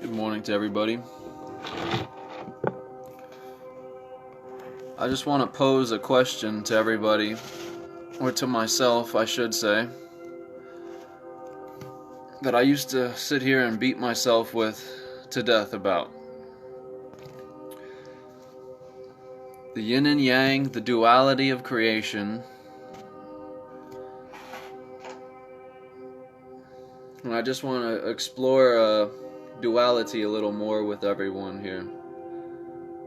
Good morning to everybody. I just want to pose a question to everybody, or to myself, I should say, that I used to sit here and beat myself with to death about. The yin and yang, the duality of creation. And I just want to explore duality a little more with everyone here,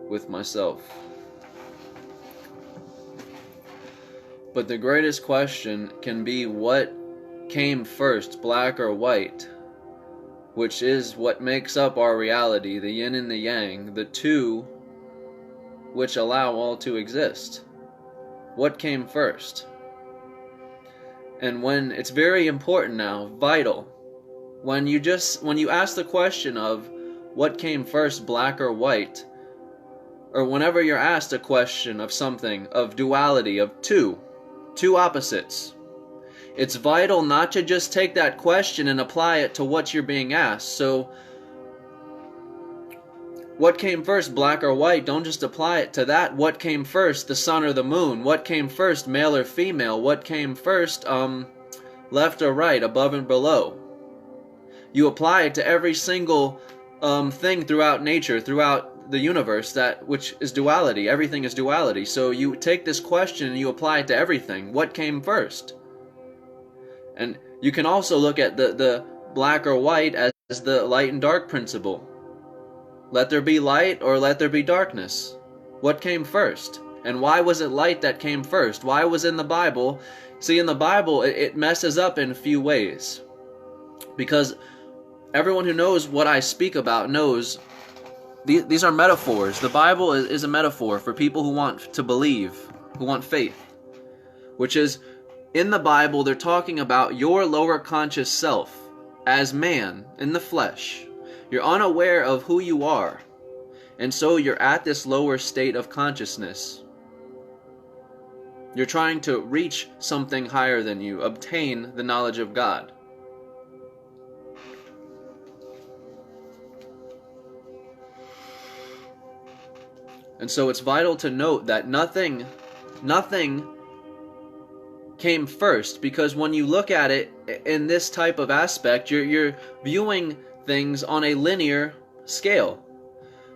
with myself. But the greatest question can be, what came first, black or white? Which is what makes up our reality, the yin and the yang, the two which allow all to exist. What came first? And when it's very important now, vital, when you ask the question of what came first, black or white, or whenever you're asked a question of something, of duality, of two opposites, it's vital not to just take that question and apply it to what you're being asked. So, what came first, black or white? Don't just apply it to that. What came first, the sun or the moon? What came first, male or female? What came first, left or right, above and below? You apply it to every single thing throughout nature, throughout the universe, which is duality. Everything is duality. So you take this question and you apply it to everything. What came first? And you can also look at the black or white as the light and dark principle. Let there be light or let there be darkness. What came first? And why was it light that came first? Why was in the Bible? See, in the Bible, it messes up in a few ways. Because everyone who knows what I speak about knows these are metaphors. The Bible is a metaphor for people who want to believe, who want faith. Which is, in the Bible, they're talking about your lower conscious self as man in the flesh. You're unaware of who you are. And so you're at this lower state of consciousness. You're trying to reach something higher than you, obtain the knowledge of God. And so it's vital to note that nothing came first, because when you look at it in this type of aspect, you're viewing things on a linear scale.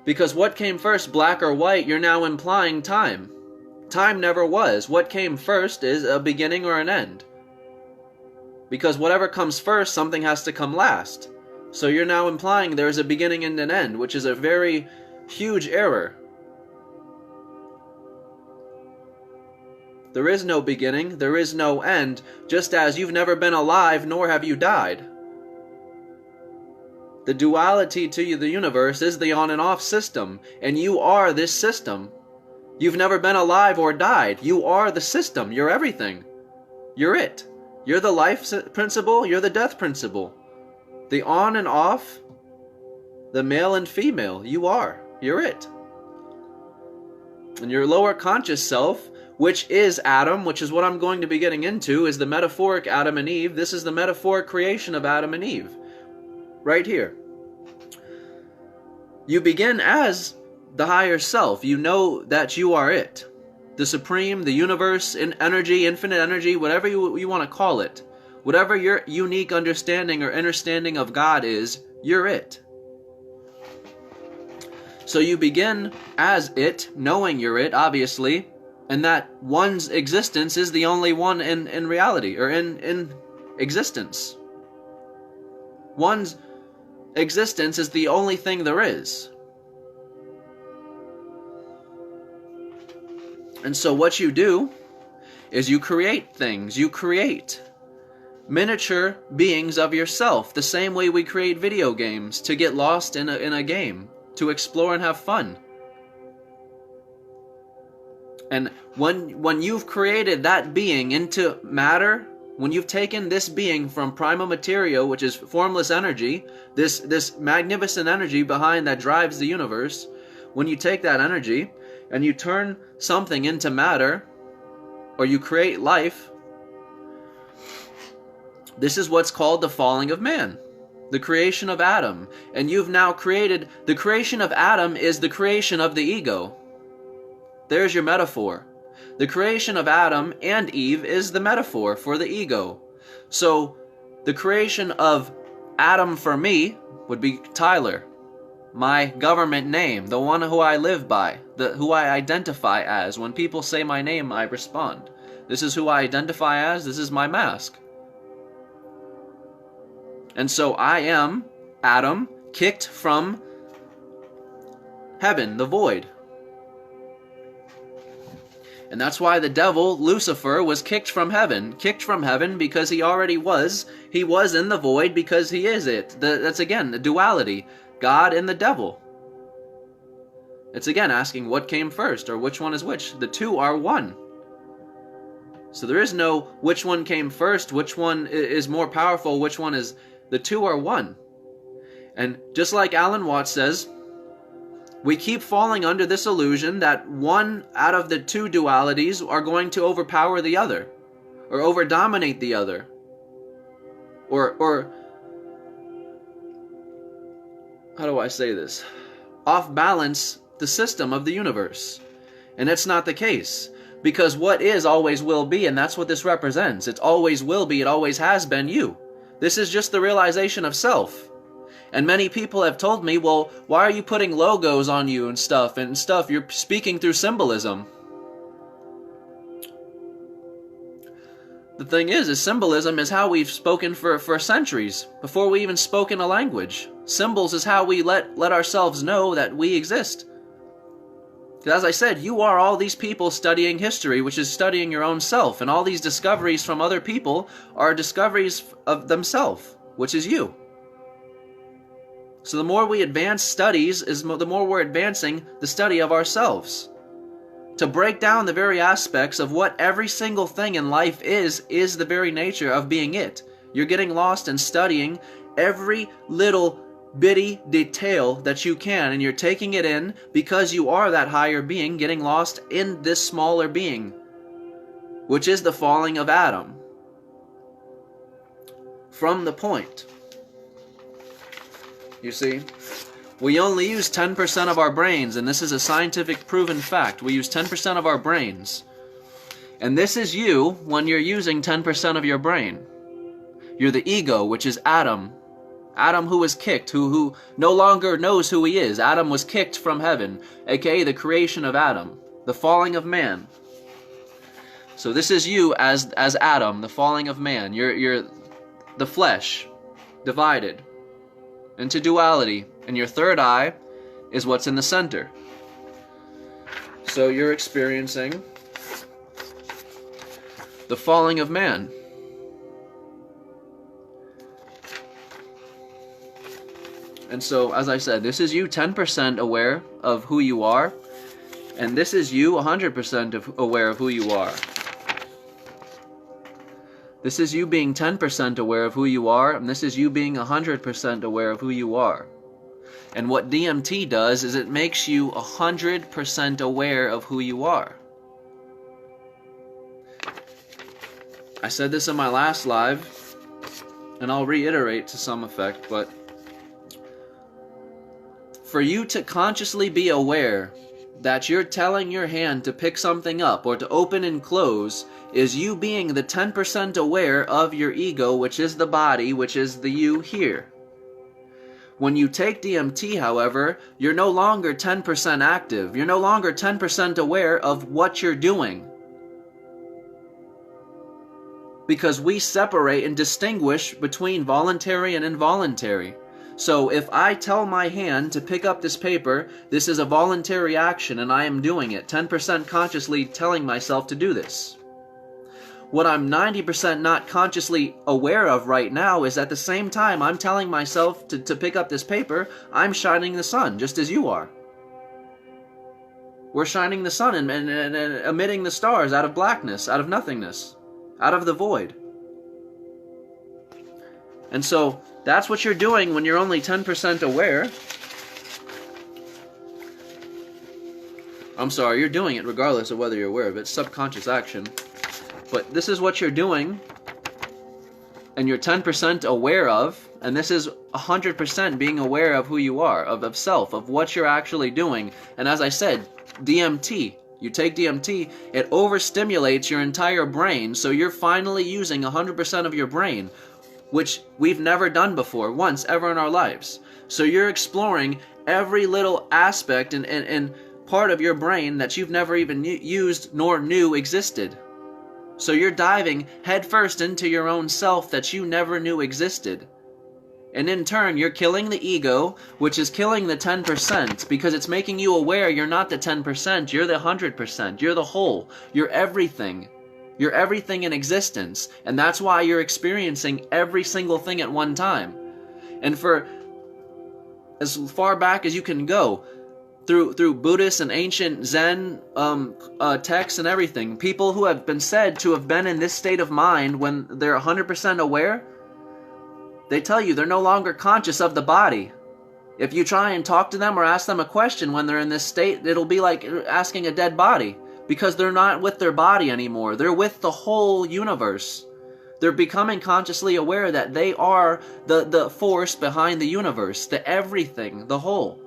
Because what came first, black or white, you're now implying time. Time never was. What came first is a beginning or an end. Because whatever comes first, something has to come last. So you're now implying there's a beginning and an end, which is a very huge error. There is no beginning, there is no end, just as you've never been alive, nor have you died. The duality to the universe is the on and off system, and you are this system. You've never been alive or died. You are the system. You're everything. You're it. You're the life principle, you're the death principle. The on and off, the male and female, you are. You're it. And your lower conscious self, which is Adam, which is what I'm going to be getting into, is the metaphoric Adam and Eve. This is the metaphoric creation of Adam and Eve. Right here. You begin as the higher self. You know that you are it. The supreme, the universe, in energy, infinite energy, whatever you want to call it. Whatever your unique understanding or understanding of God is, you're it. So you begin as it, knowing you're it, obviously, and that one's existence is the only one in reality, or in existence. One's existence is the only thing there is. And so what you do is you create things. You create miniature beings of yourself, the same way we create video games to get lost in a game, to explore and have fun. And when you've created that being into matter, when you've taken this being from prima materia, which is formless energy, this magnificent energy behind that drives the universe, when you take that energy and you turn something into matter, or you create life, this is what's called the falling of man. The creation of Adam. And you've now created, the creation of Adam is the creation of the ego. There's your metaphor. The creation of Adam and Eve is the metaphor for the ego. So, the creation of Adam for me would be Tyler, my government name, the one who I live by, who I identify as. When people say my name, I respond. This is who I identify as, this is my mask. And so I am Adam, kicked from heaven, the void. And that's why the devil, Lucifer, was kicked from heaven. Kicked from heaven because he already was. He was in the void because he is it. That's again the duality. God and the devil. It's again asking what came first or which one is which. The two are one. So there is no which one came first, which one is more powerful, which one is... The two are one. And just like Alan Watts says, we keep falling under this illusion that one out of the two dualities are going to overpower the other, or overdominate the other, or how do I say this? Off balance the system of the universe. And it's not the case. Because what is always will be, and that's what this represents. It always will be, it always has been you. This is just the realization of self. And many people have told me, well, why are you putting logos on you and stuff? You're speaking through symbolism. The thing is symbolism is how we've spoken for centuries, before we even spoke in a language. Symbols is how we let ourselves know that we exist. As I said, you are all these people studying history, which is studying your own self, and all these discoveries from other people are discoveries of themselves, which is you. So the more we advance studies, the more we're advancing the study of ourselves. To break down the very aspects of what every single thing in life is the very nature of being it. You're getting lost in studying every little bitty detail that you can, and you're taking it in because you are that higher being, getting lost in this smaller being, which is the falling of Adam from the point. You see, we only use 10% of our brains, and this is a scientific proven fact. We use 10% of our brains, and this is you when you're using 10% of your brain. You're the ego, which is Adam. Adam who was kicked, who no longer knows who he is. Adam was kicked from heaven, aka the creation of Adam, the falling of man. So this is you as Adam, the falling of man. You're the flesh, divided into duality, and your third eye is what's in the center. So you're experiencing the falling of man. And so, as I said, this is you 10% aware of who you are, and this is you 100% aware of who you are. This is you being 10% aware of who you are, and this is you being 100% aware of who you are. And what DMT does is it makes you 100% aware of who you are. I said this in my last live, and I'll reiterate to some effect, but for you to consciously be aware that you're telling your hand to pick something up or to open and close is you being the 10% aware of your ego, which is the body, which is the you here. When you take DMT, however, you're no longer 10% active. You're no longer 10% aware of what you're doing. Because we separate and distinguish between voluntary and involuntary. So if I tell my hand to pick up this paper, this is a voluntary action and I am doing it, 10% consciously telling myself to do this. What I'm 90% not consciously aware of right now is at the same time I'm telling myself to pick up this paper, I'm shining the sun, just as you are. We're shining the sun and emitting the stars out of blackness, out of nothingness, out of the void. And so that's what you're doing when you're only 10% aware. I'm sorry, you're doing it regardless of whether you're aware of it. Subconscious action. But this is what you're doing and you're 10% aware of, and this is 100% being aware of who you are, of self, of what you're actually doing. And as I said, DMT, you take DMT, it overstimulates your entire brain, so you're finally using 100% of your brain, which we've never done before, once ever in our lives. So you're exploring every little aspect and part of your brain that you've never even used nor knew existed. So you're diving headfirst into your own self that you never knew existed. And in turn, you're killing the ego, which is killing the 10%, because it's making you aware you're not the 10%, you're the 100%, you're the whole, you're everything. You're everything in existence, and that's why you're experiencing every single thing at one time. And for as far back as you can go, through Buddhist and ancient Zen texts and everything, people who have been said to have been in this state of mind when they're 100% aware, they tell you they're no longer conscious of the body. If you try and talk to them or ask them a question when they're in this state, it'll be like asking a dead body, because they're not with their body anymore. They're with the whole universe. They're becoming consciously aware that they are the force behind the universe, the everything, the whole.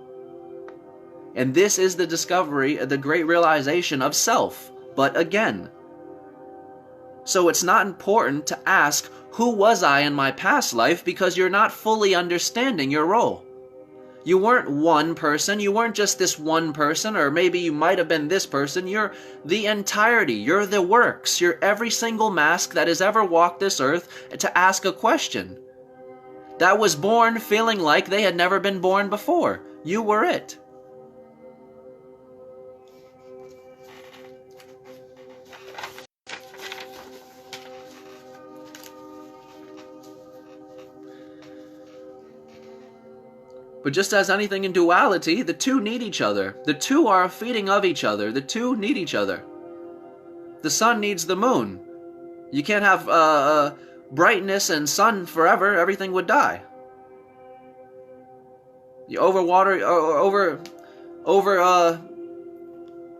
And this is the discovery, the great realization of self. But again, so it's not important to ask, who was I in my past life, because you're not fully understanding your role. You weren't one person, you weren't just this one person, or maybe you might have been this person. You're the entirety, you're the works, you're every single mask that has ever walked this earth to ask a question. That was born feeling like they had never been born before. You were it. But just as anything in duality, the two need each other. The two are a feeding of each other. The two need each other. The sun needs the moon. You can't have brightness and sun forever. Everything would die. You overwater,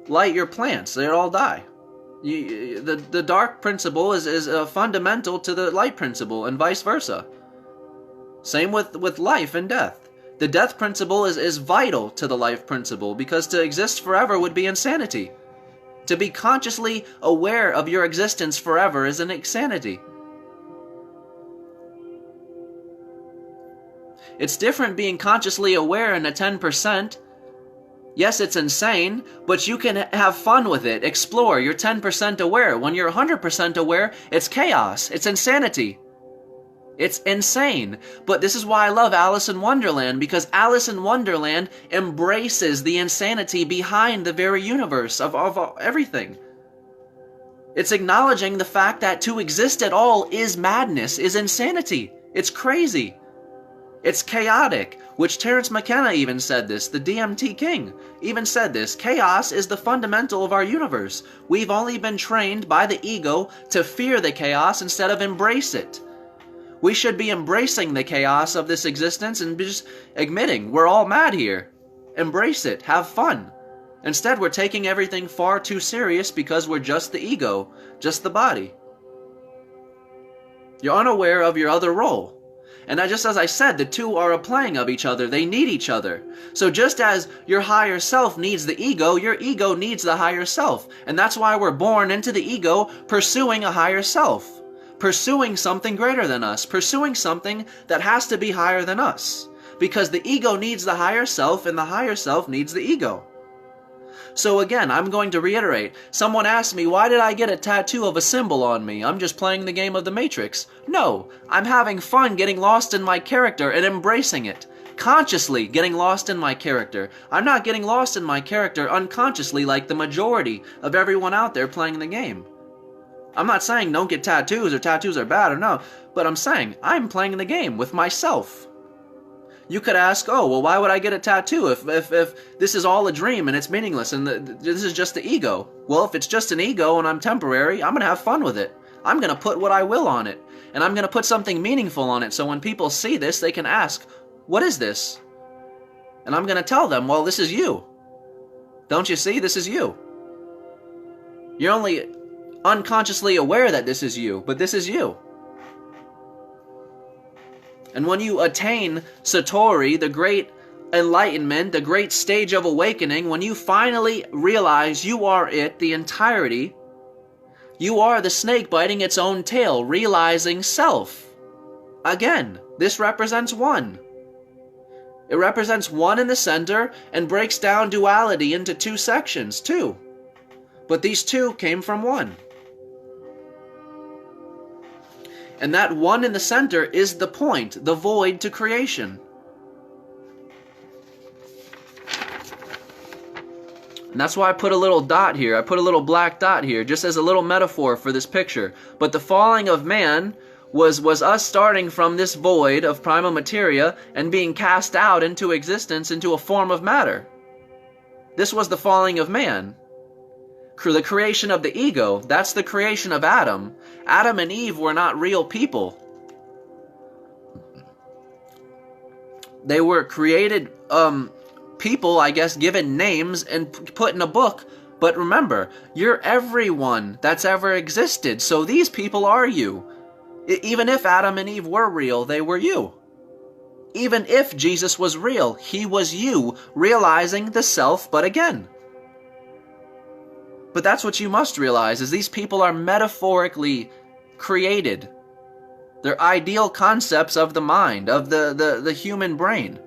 light your plants. They'd all die. The dark principle is fundamental to the light principle, and vice versa. Same with life and death. The death principle is vital to the life principle, because to exist forever would be insanity. To be consciously aware of your existence forever is an insanity. It's different being consciously aware in a 10%. Yes, it's insane, but you can have fun with it, explore, you're 10% aware. When you're 100% aware, it's chaos, it's insanity. It's insane. But this is why I love Alice in Wonderland, because Alice in Wonderland embraces the insanity behind the very universe of everything. It's acknowledging the fact that to exist at all is madness, is insanity. It's crazy. It's chaotic, which Terence McKenna even said this. The DMT King even said this. Chaos is the fundamental of our universe. We've only been trained by the ego to fear the chaos instead of embrace it. We should be embracing the chaos of this existence and just admitting we're all mad here. Embrace it. Have fun. Instead, we're taking everything far too serious because we're just the ego, just the body. You're unaware of your other role. And just as I said, the two are a playing of each other. They need each other. So just as your higher self needs the ego, your ego needs the higher self. And that's why we're born into the ego, pursuing a higher self. Pursuing something greater than us, pursuing something that has to be higher than us. Because the ego needs the higher self, and the higher self needs the ego. So again, I'm going to reiterate. Someone asked me, why did I get a tattoo of a symbol on me? I'm just playing the game of the Matrix. No, I'm having fun getting lost in my character and embracing it. Consciously getting lost in my character. I'm not getting lost in my character unconsciously like the majority of everyone out there playing the game. I'm not saying don't get tattoos or tattoos are bad or no, but I'm saying I'm playing the game with myself. You could ask, oh, well, why would I get a tattoo if this is all a dream and it's meaningless and this is just the ego? Well, if it's just an ego and I'm temporary, I'm going to have fun with it. I'm going to put what I will on it, and I'm going to put something meaningful on it, so when people see this, they can ask, what is this? And I'm going to tell them, well, this is you. Don't you see? This is you. You're only unconsciously aware that this is you, but this is you. And when you attain Satori, the great enlightenment, the great stage of awakening, when you finally realize you are it, the entirety, you are the snake biting its own tail, realizing self. Again, this represents one. It represents one in the center and breaks down duality into two sections, too. But these two came from one. And that one in the center is the point, the void to creation. And that's why I put a little dot here. I put a little black dot here, just as a little metaphor for this picture. But the falling of man was us starting from this void of primal materia and being cast out into existence, into a form of matter. This was the falling of man. The creation of the ego, that's the creation of Adam. Adam and Eve were not real people. They were created people, I guess, given names and put in a book. But remember, you're everyone that's ever existed. So these people are you. Even if Adam and Eve were real, they were you. Even if Jesus was real, he was you, realizing the self, but again. But that's what you must realize, is these people are metaphorically created. They're ideal concepts of the mind, of the human brain.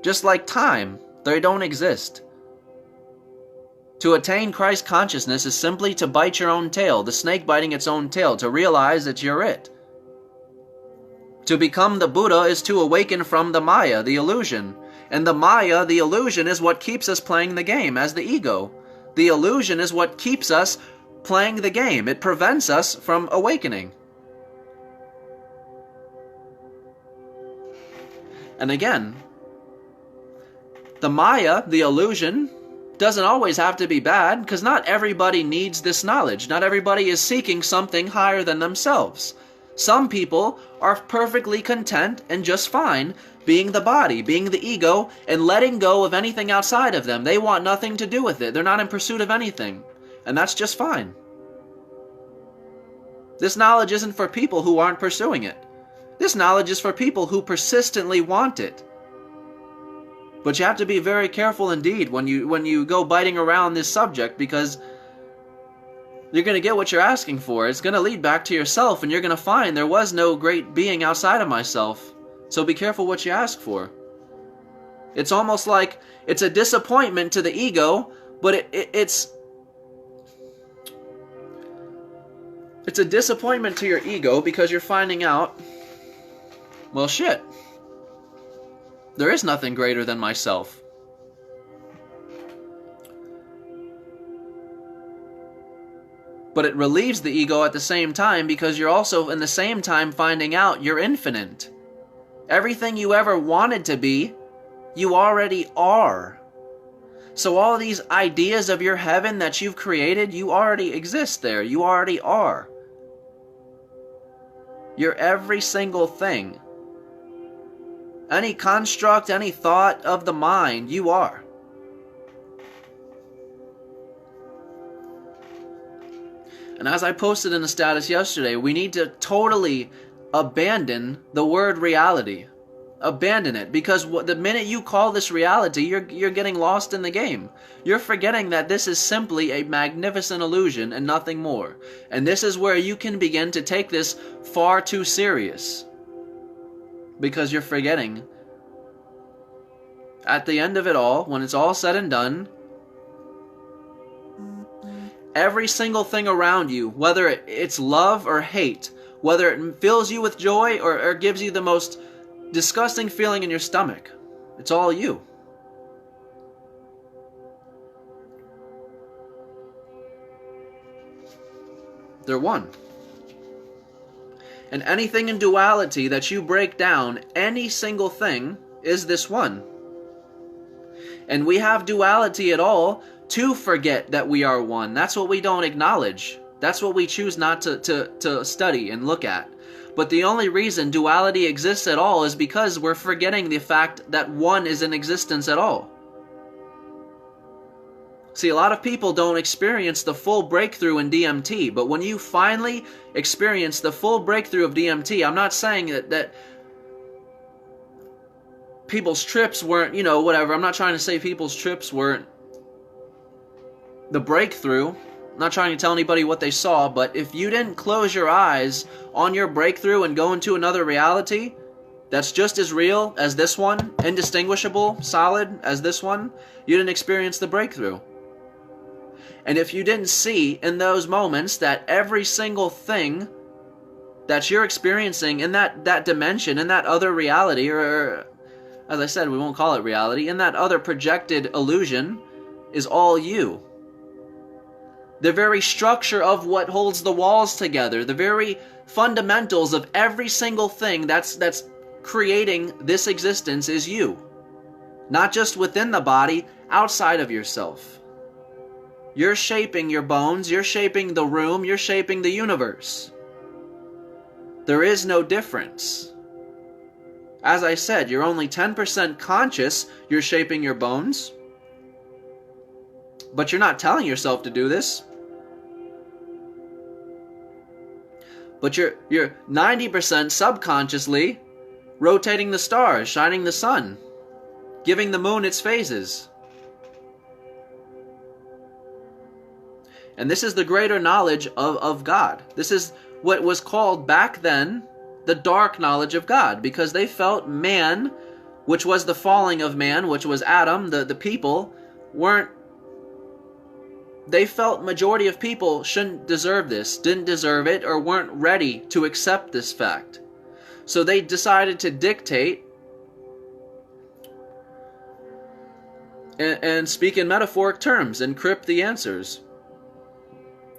Just like time, they don't exist. To attain Christ consciousness is simply to bite your own tail, the snake biting its own tail, to realize that you're it. To become the Buddha is to awaken from the Maya, the illusion. And the Maya, the illusion, is what keeps us playing the game as the ego. The illusion is what keeps us playing the game. It prevents us from awakening. And again, the Maya, the illusion, doesn't always have to be bad, because not everybody needs this knowledge. Not everybody is seeking something higher than themselves. Some people are perfectly content and just fine being the body, being the ego, and letting go of anything outside of them. They want nothing to do with it. They're not in pursuit of anything. And that's just fine. This knowledge isn't for people who aren't pursuing it. This knowledge is for people who persistently want it. But you have to be very careful indeed when you go biting around this subject, because you're going to get what you're asking for. It's going to lead back to yourself, and you're going to find there was no great being outside of myself. So be careful what you ask for. It's almost like it's a disappointment to the ego, but it's a disappointment to your ego, because you're finding out, well, shit, there is nothing greater than myself. But it relieves the ego at the same time, because you're also in the same time finding out you're infinite. Everything you ever wanted to be, you already are. So all these ideas of your heaven that you've created, you already exist there. You already are. You're every single thing. Any construct, any thought of the mind, you are. And as I posted in the status yesterday, we need to totally abandon the word reality. Abandon it, because the minute you call this reality, you're getting lost in the game. You're forgetting that this is simply a magnificent illusion and nothing more. And this is where you can begin to take this far too serious. Because you're forgetting, at the end of it all, when it's all said and done, every single thing around you, whether it's love or hate, whether it fills you with joy or gives you the most disgusting feeling in your stomach, it's all you. They're one. And anything in duality that you break down, any single thing, is this one. And we have duality at all to forget that we are one. That's what we don't acknowledge. That's what we choose not to study and look at. But the only reason duality exists at all is because we're forgetting the fact that one is in existence at all. See, a lot of people don't experience the full breakthrough in DMT, but when you finally experience the full breakthrough of DMT, I'm not saying that people's trips weren't, you know, whatever. I'm not trying to say people's trips weren't the breakthrough. I'm not trying to tell anybody what they saw, but if you didn't close your eyes on your breakthrough and go into another reality that's just as real as this one, indistinguishable, solid as this one, you didn't experience the breakthrough. And if you didn't see in those moments that every single thing that you're experiencing in that dimension, in that other reality, or as I said, we won't call it reality, in that other projected illusion, is all you. The very structure of what holds the walls together, the very fundamentals of every single thing that's creating this existence is you. Not just within the body, outside of yourself. You're shaping your bones, you're shaping the room, you're shaping the universe. There is no difference. As I said, you're only 10% conscious you're shaping your bones. But you're not telling yourself to do this. But you're 90% subconsciously rotating the stars, shining the sun, giving the moon its phases. And this is the greater knowledge of God. This is what was called back then the dark knowledge of God, because they felt man, which was the falling of man, which was Adam, the people, they felt majority of people shouldn't deserve this, didn't deserve it, or weren't ready to accept this fact. So they decided to dictate and speak in metaphoric terms, encrypt the answers.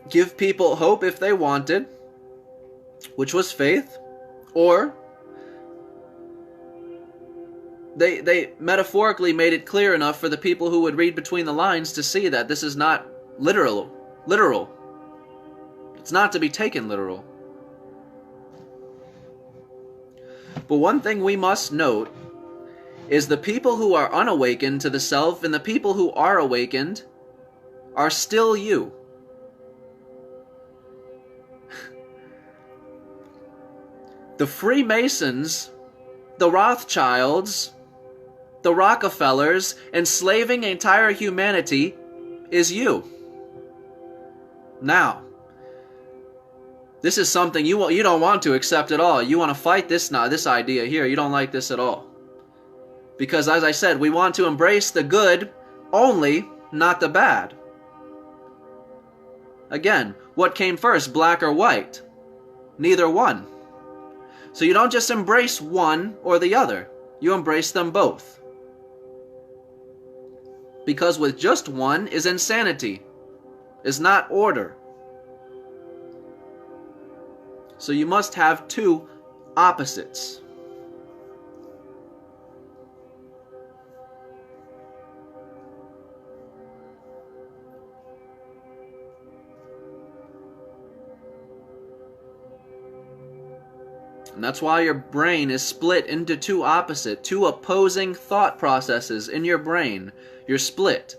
Give people hope if they wanted, which was faith, or they metaphorically made it clear enough for the people who would read between the lines to see that this is not literal. It's not to be taken literal. But one thing we must note is the people who are unawakened to the self and the people who are awakened are still you. The Freemasons, the Rothschilds, the Rockefellers, enslaving entire humanity is you. Now, this is something you don't want to accept at all. You want to fight this idea here. You don't like this at all. Because as I said, we want to embrace the good only, not the bad. Again, what came first, black or white? Neither one. So you don't just embrace one or the other. You embrace them both. Because with just one is insanity, is not order. So you must have two opposites. And that's why your brain is split into two opposing thought processes in your brain. You're split.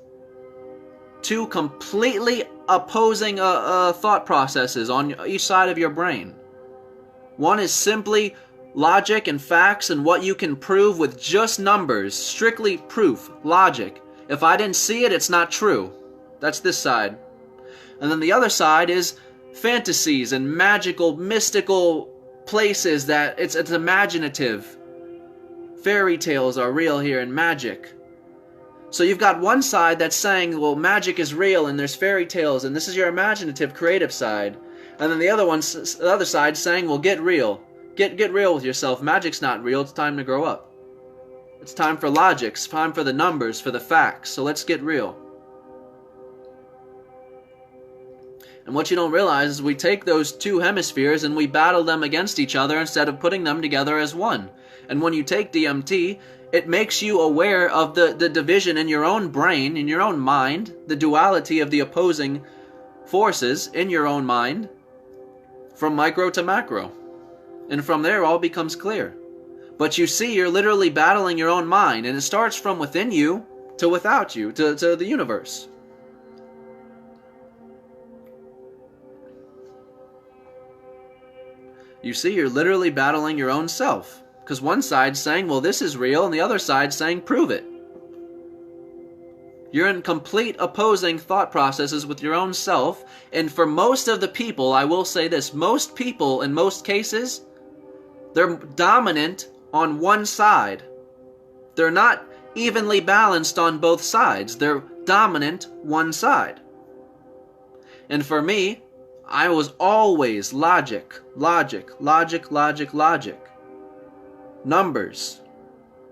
Two completely opposing thought processes on each side of your brain. One is simply logic and facts and what you can prove with just numbers. Strictly proof, logic. If I didn't see it, it's not true. That's this side. And then the other side is fantasies and magical, mystical places that it's imaginative. Fairy tales are real here and magic. So you've got one side that's saying, well, magic is real and there's fairy tales and this is your imaginative, creative side. And then the other side saying, well, get real. Get real with yourself. Magic's not real. It's time to grow up. It's time for logic. It's time for the numbers, for the facts. So let's get real. And what you don't realize is we take those two hemispheres and we battle them against each other instead of putting them together as one. And when you take DMT, it makes you aware of the division in your own brain, in your own mind, the duality of the opposing forces in your own mind, from micro to macro. And from there, all becomes clear. But you see, you're literally battling your own mind, and it starts from within you to without you, to the universe. You see, you're literally battling your own self, Because one side's saying, well, this is real, and the other side's saying, prove it. You're in complete opposing thought processes with your own self, and for most of the people, I will say this, most people, in most cases, they're dominant on one side. They're not evenly balanced on both sides. They're dominant one side. And for me, I was always logic, logic, logic, logic, logic. Numbers.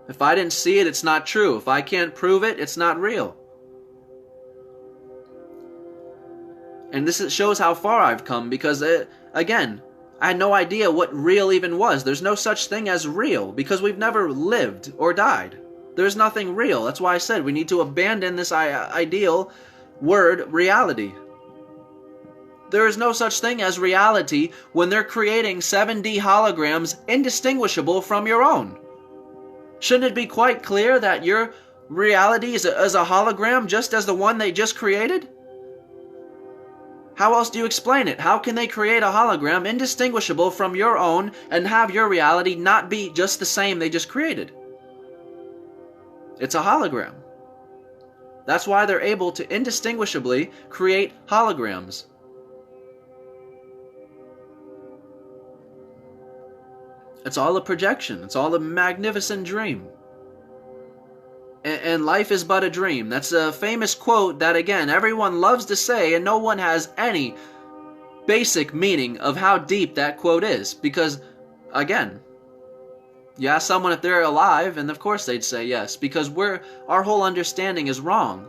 If I didn't see it, it's not true. If I can't prove it, it's not real. And this shows how far I've come because, again, I had no idea what real even was. There's no such thing as real because we've never lived or died. There's nothing real. That's why I said we need to abandon this ideal word, reality. There is no such thing as reality when they're creating 7D holograms indistinguishable from your own. Shouldn't it be quite clear that your reality is a hologram just as the one they just created? How else do you explain it? How can they create a hologram indistinguishable from your own and have your reality not be just the same they just created? It's a hologram. That's why they're able to indistinguishably create holograms. It's all a projection. It's all a magnificent dream. And life is but a dream. That's a famous quote that, again, everyone loves to say, and no one has any basic meaning of how deep that quote is. Because, again, you ask someone if they're alive, and of course they'd say yes, because our whole understanding is wrong.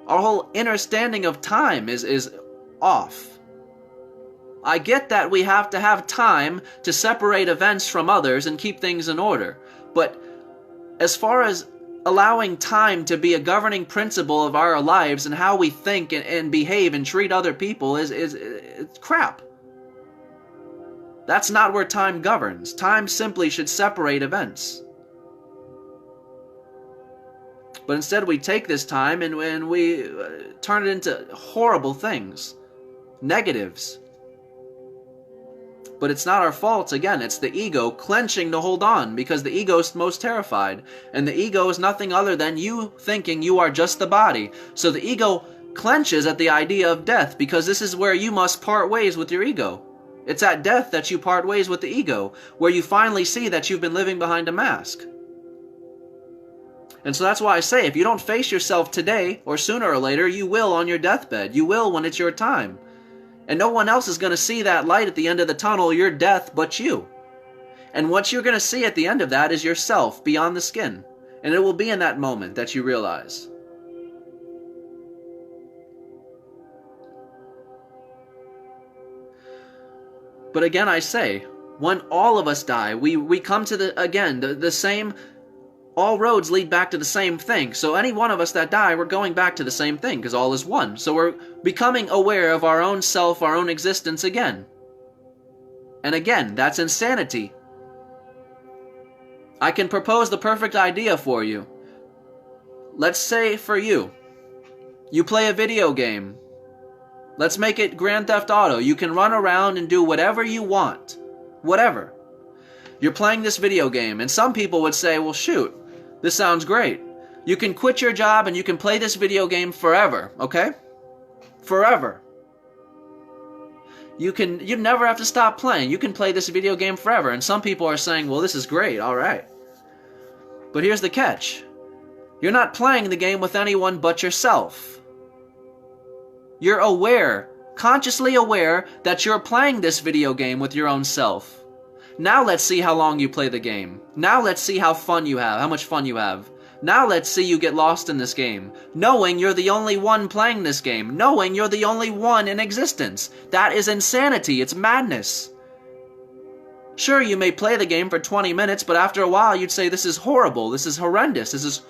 Our whole understanding of time is off. I get that we have to have time to separate events from others and keep things in order, but as far as allowing time to be a governing principle of our lives and how we think and behave and treat other people is crap. That's not where time governs. Time simply should separate events. But instead we take this time and we turn it into horrible things, negatives. But it's not our fault. Again, it's the ego clenching to hold on because the ego is most terrified. And the ego is nothing other than you thinking you are just the body. So the ego clenches at the idea of death because this is where you must part ways with your ego. It's at death that you part ways with the ego, where you finally see that you've been living behind a mask. And so that's why I say, if you don't face yourself today, or sooner or later, you will on your deathbed. You will when it's your time. And no one else is going to see that light at the end of the tunnel, your death, but you. And what you're going to see at the end of that is yourself beyond the skin. And it will be in that moment that you realize. But again, I say, when all of us die, we come to the same. All roads lead back to the same thing. So any one of us that die, we're going back to the same thing because all is one. So we're becoming aware of our own self, our own existence again. And again, that's insanity. I can propose the perfect idea for you. Let's say for you play a video game. Let's make it Grand Theft Auto. You can run around and do whatever you want. Whatever. You're playing this video game, and some people would say, well, shoot, this sounds great. You can quit your job and you can play this video game forever, okay? Forever. You never have to stop playing. You can play this video game forever. And some people are saying, well, this is great, all right. But here's the catch. You're not playing the game with anyone but yourself. You're aware, consciously aware, that you're playing this video game with your own self. Now let's see how long you play the game. Now let's see how much fun you have. Now let's see you get lost in this game, knowing you're the only one playing this game, knowing you're the only one in existence. That is insanity. It's madness. Sure, you may play the game for 20 minutes, but after a while you'd say, this is horrible, this is horrendous, this is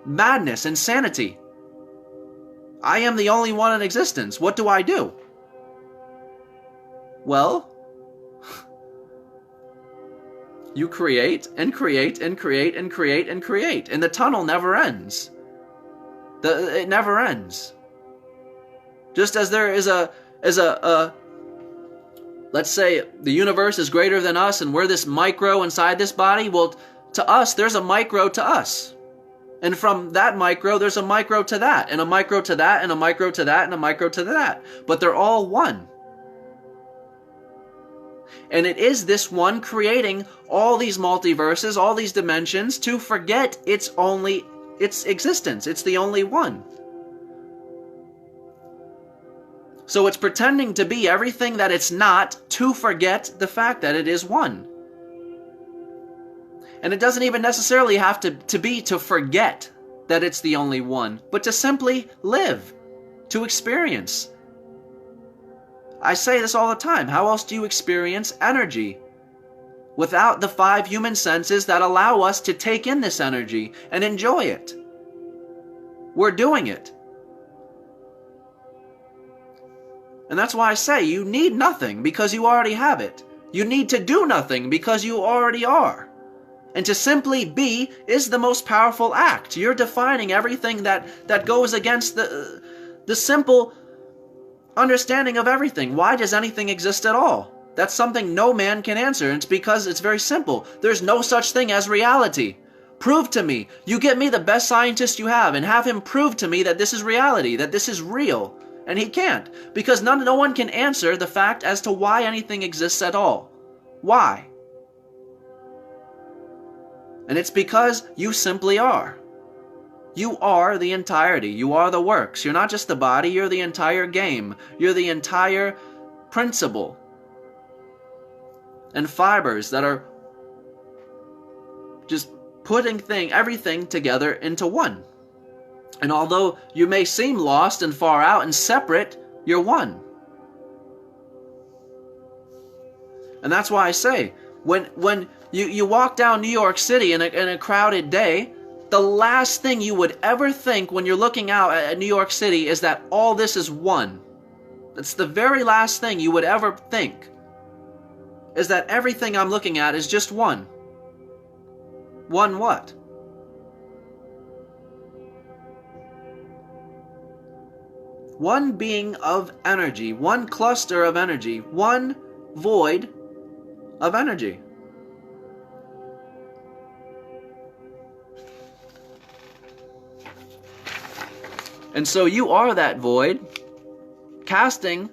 madness, insanity. I am the only one in existence. What do I do? Well, you create and create and create and create and create, and the tunnel never ends. It never ends. Just as there is a Let's say the universe is greater than us and we're this micro inside this body. Well, to us, there's a micro to us. And from that micro, there's a micro to that, and a micro to that, and a micro to that, and a micro to that. But they're all one. And it is this one creating all these multiverses, all these dimensions, to forget its existence. It's the only one. So it's pretending to be everything that it's not to forget the fact that it is one. And it doesn't even necessarily have to be to forget that it's the only one, but to simply live, to experience. I say this all the time. How else do you experience energy? Without the 5 human senses that allow us to take in this energy and enjoy it. We're doing it. And that's why I say you need nothing because you already have it. You need to do nothing because you already are. And to simply be is the most powerful act. You're defining everything that goes against the simple understanding of everything. Why does anything exist at all? That's something no man can answer. And it's because it's very simple. There's no such thing as reality. Prove to me. You get me the best scientist you have and have him prove to me that this is reality, that this is real. And he can't. Because no one can answer the fact as to why anything exists at all. Why? And it's because you simply are. You are the entirety. You are the works. You're not just the body, you're the entire game. You're the entire principle. And fibers that are just putting everything together into one. And although you may seem lost and far out and separate, you're one. And that's why I say, when you walk down New York City in a crowded day, the last thing you would ever think when you're looking out at New York City is that all this is one. That's the very last thing you would ever think, is that everything I'm looking at is just one. One what? One being of energy, one cluster of energy, one void of energy. And so you are that void, casting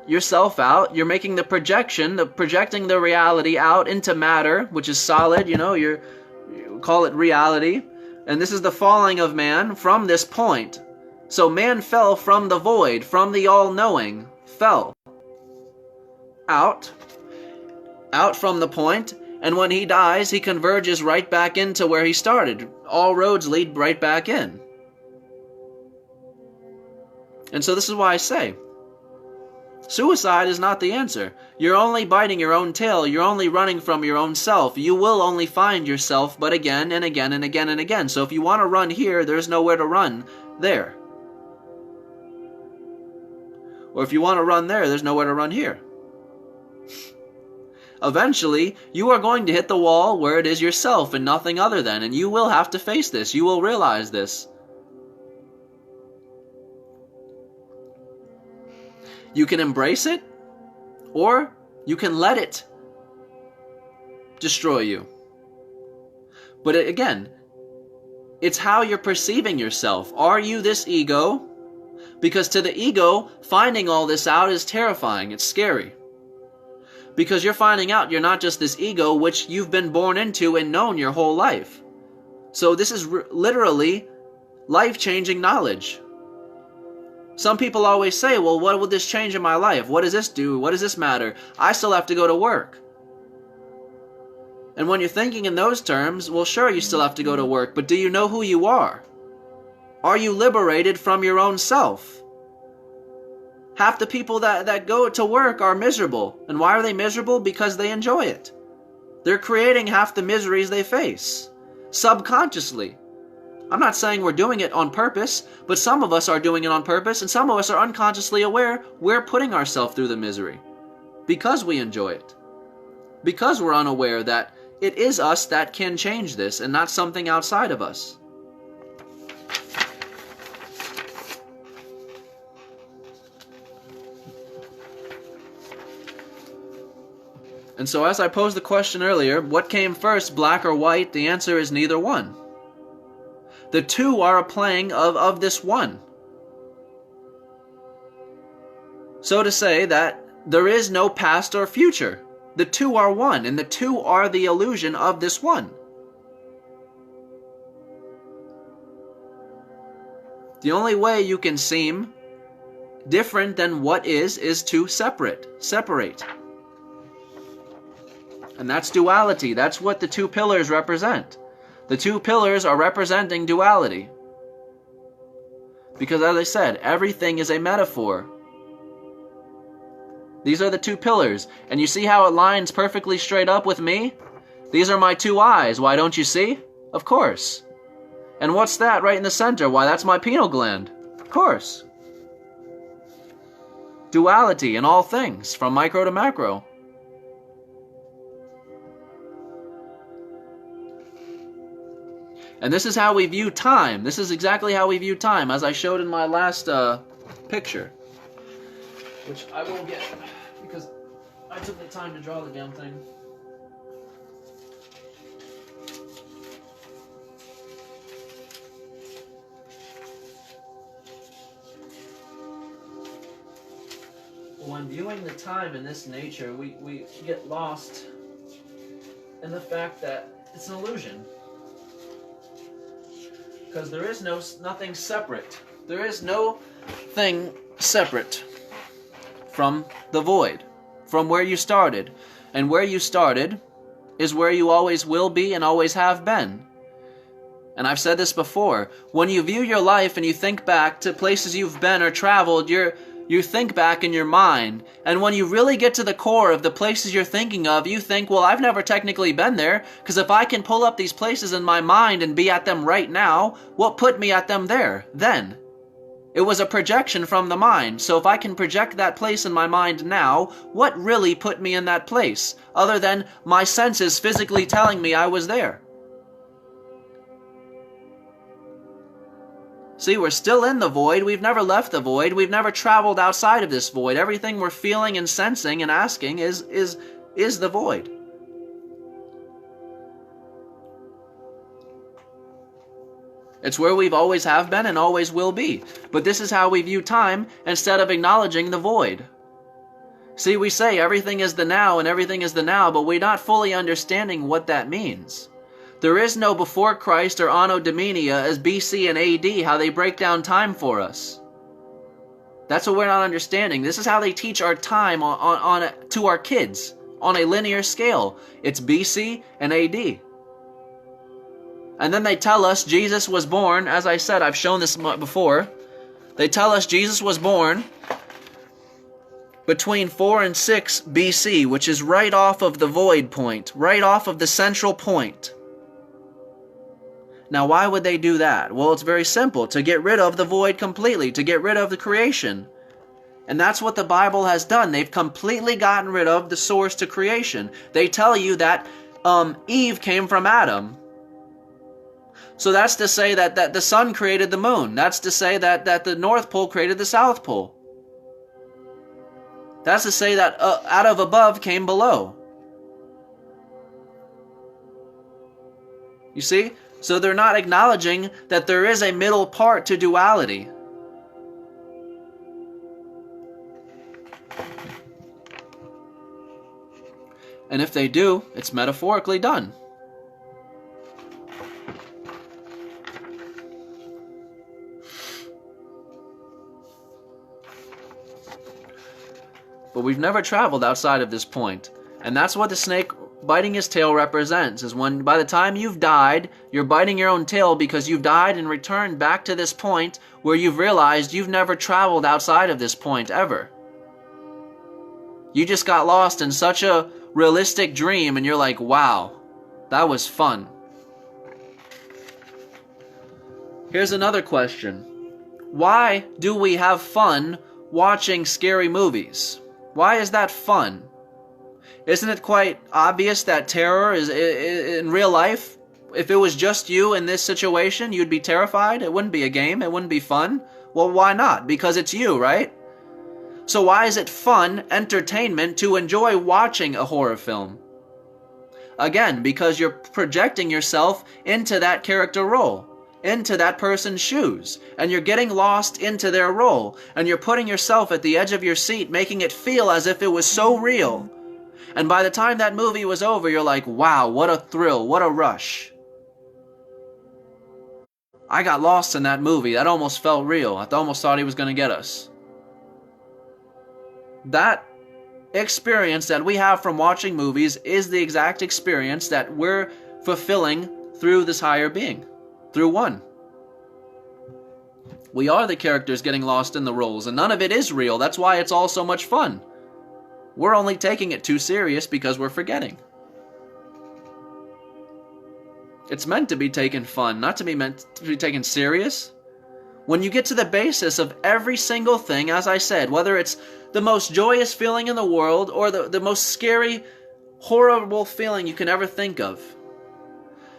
yourself out. You're making the projecting the reality out into matter, which is solid, you call it reality. And this is the falling of man from this point. So man fell from the void, from the all-knowing, fell out from the point, and when he dies, he converges right back into where he started. All roads lead right back in. And so this is why I say, suicide is not the answer. You're only biting your own tail. You're only running from your own self. You will only find yourself, but again and again and again and again. So if you want to run here, there's nowhere to run there. Or if you want to run there, there's nowhere to run here. Eventually, you are going to hit the wall where it is yourself and nothing other than, and you will have to face this. You will realize this. You can embrace it, or you can let it destroy you. But again, it's how you're perceiving yourself. Are you this ego? Because to the ego, finding all this out is terrifying. It's scary. Because you're finding out you're not just this ego which you've been born into and known your whole life. So this is literally life-changing knowledge. Some people always say, well, what would this change in my life? What does this do? What does this matter? I still have to go to work. And when you're thinking in those terms, well, sure, you still have to go to work, but do you know who you are? Are you liberated from your own self? Half the people that go to work are miserable. And why are they miserable? Because they enjoy it. They're creating half the miseries they face, subconsciously. I'm not saying we're doing it on purpose, but some of us are doing it on purpose, and some of us are unconsciously aware we're putting ourselves through the misery because we enjoy it. Because we're unaware that it is us that can change this and not something outside of us. And so as I posed the question earlier, what came first, black or white? The answer is neither one. The two are a playing of this one. So to say that there is no past or future. The two are one, and the two are the illusion of this one. The only way you can seem different than what is to separate. And that's duality. That's what the two pillars represent. The two pillars are representing duality. Because as I said, everything is a metaphor. These are the two pillars. And you see how it lines perfectly straight up with me? These are my two eyes. Why, don't you see? Of course. And what's that right in the center? Why, that's my pineal gland. Of course. Duality in all things, from micro to macro. And this is how we view time. This is exactly how we view time, as I showed in my last picture. Which I won't get, because I took the time to draw the damn thing. When viewing the time in this nature, we get lost in the fact that it's an illusion. Because there is nothing separate. There is no thing separate from the void, from where you started. And where you started is where you always will be and always have been. And I've said this before, when you view your life and you think back to places you've been or traveled, you think back in your mind, and when you really get to the core of the places you're thinking of, you think, well, I've never technically been there, because if I can pull up these places in my mind and be at them right now, what put me at them there, then? It was a projection from the mind, so if I can project that place in my mind now, what really put me in that place, other than my senses physically telling me I was there? See, we're still in the void. We've never left the void. We've never traveled outside of this void. Everything we're feeling and sensing and asking is the void. It's where we've always have been and always will be. But this is how we view time instead of acknowledging the void. See, we say everything is the now and everything is the now, but we're not fully understanding what that means. There is no before Christ or Anno Domini as BC and AD, how they break down time for us. That's what we're not understanding. This is how they teach our time to our kids on a linear scale. It's BC and AD. And then they tell us Jesus was born, as I said, I've shown this before. They tell us Jesus was born between 4 and 6 BC, which is right off of the void point, right off of the central point. Now, why would they do that? Well, it's very simple. To get rid of the void completely. To get rid of the creation. And that's what the Bible has done. They've completely gotten rid of the source to creation. They tell you that Eve came from Adam. So that's to say that the sun created the moon. That's to say that the North Pole created the South Pole. That's to say that out of above came below. You see? So they're not acknowledging that there is a middle part to duality. And if they do, it's metaphorically done. But we've never traveled outside of this point. And that's what the snake biting his tail represents, is when by the time you've died, you're biting your own tail because you've died and returned back to this point where you've realized you've never traveled outside of this point ever. You just got lost in such a realistic dream and you're like, wow, that was fun. Here's another question. Why do we have fun watching scary movies? Why is that fun? Isn't it quite obvious that terror is in real life? If it was just you in this situation, you'd be terrified. It wouldn't be a game. It wouldn't be fun. Well, why not? Because it's you, right? So why is it fun, entertainment, to enjoy watching a horror film? Again, because you're projecting yourself into that character role, into that person's shoes, and you're getting lost into their role, and you're putting yourself at the edge of your seat, making it feel as if it was so real. And by the time that movie was over, you're like, wow, what a thrill, what a rush. I got lost in that movie. That almost felt real. I almost thought he was going to get us. That experience that we have from watching movies is the exact experience that we're fulfilling through this higher being, through one. We are the characters getting lost in the roles, and none of it is real. That's why it's all so much fun. We're only taking it too serious because we're forgetting. It's meant to be taken fun, not to be meant to be taken serious. When you get to the basis of every single thing, as I said, whether it's the most joyous feeling in the world or the most scary, horrible feeling you can ever think of,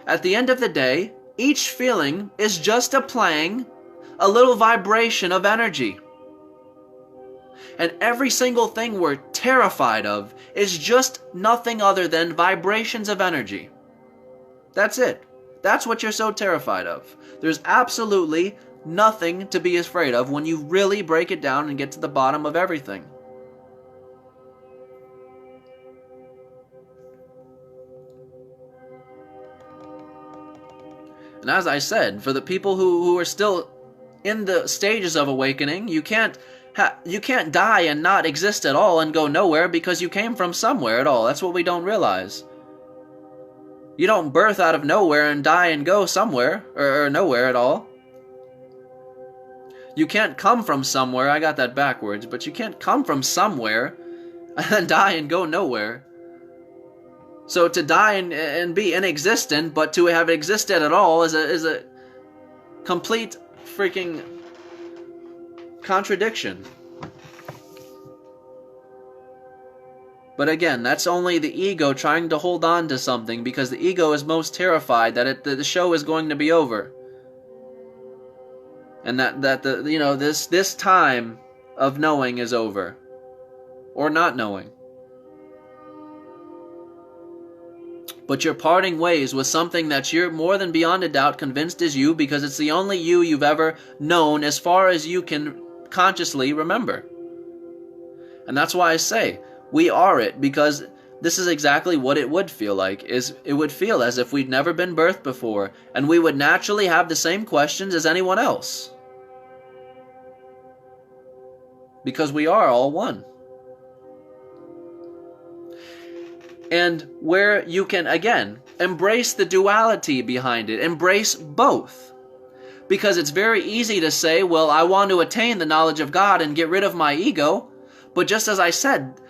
at the end of the day, each feeling is just a little vibration of energy. And every single thing we're terrified of is just nothing other than vibrations of energy. That's it. That's what you're so terrified of. There's absolutely nothing to be afraid of when you really break it down and get to the bottom of everything. And as I said, for the people who are still in the stages of awakening, you can't die and not exist at all and go nowhere because you came from somewhere at all. That's what we don't realize. You don't birth out of nowhere and die and go somewhere, or nowhere at all. You can't come from somewhere, I got that backwards, but you can't come from somewhere and die and go nowhere. So to die and be inexistent, but to have existed at all is a complete freaking contradiction. But again, that's only the ego trying to hold on to something, because the ego is most terrified that the show is going to be over, and that this time of knowing is over, or not knowing. But you're parting ways with something that you're more than beyond a doubt convinced is you, because it's the only you you've ever known as far as you can consciously remember. And that's why I say, we are it, because this is exactly what it would feel like. It would feel as if we'd never been birthed before, and we would naturally have the same questions as anyone else. Because we are all one. And where you can, again, embrace the duality behind it, embrace both. Because it's very easy to say, well, I want to attain the knowledge of God and get rid of my ego, but just as I said,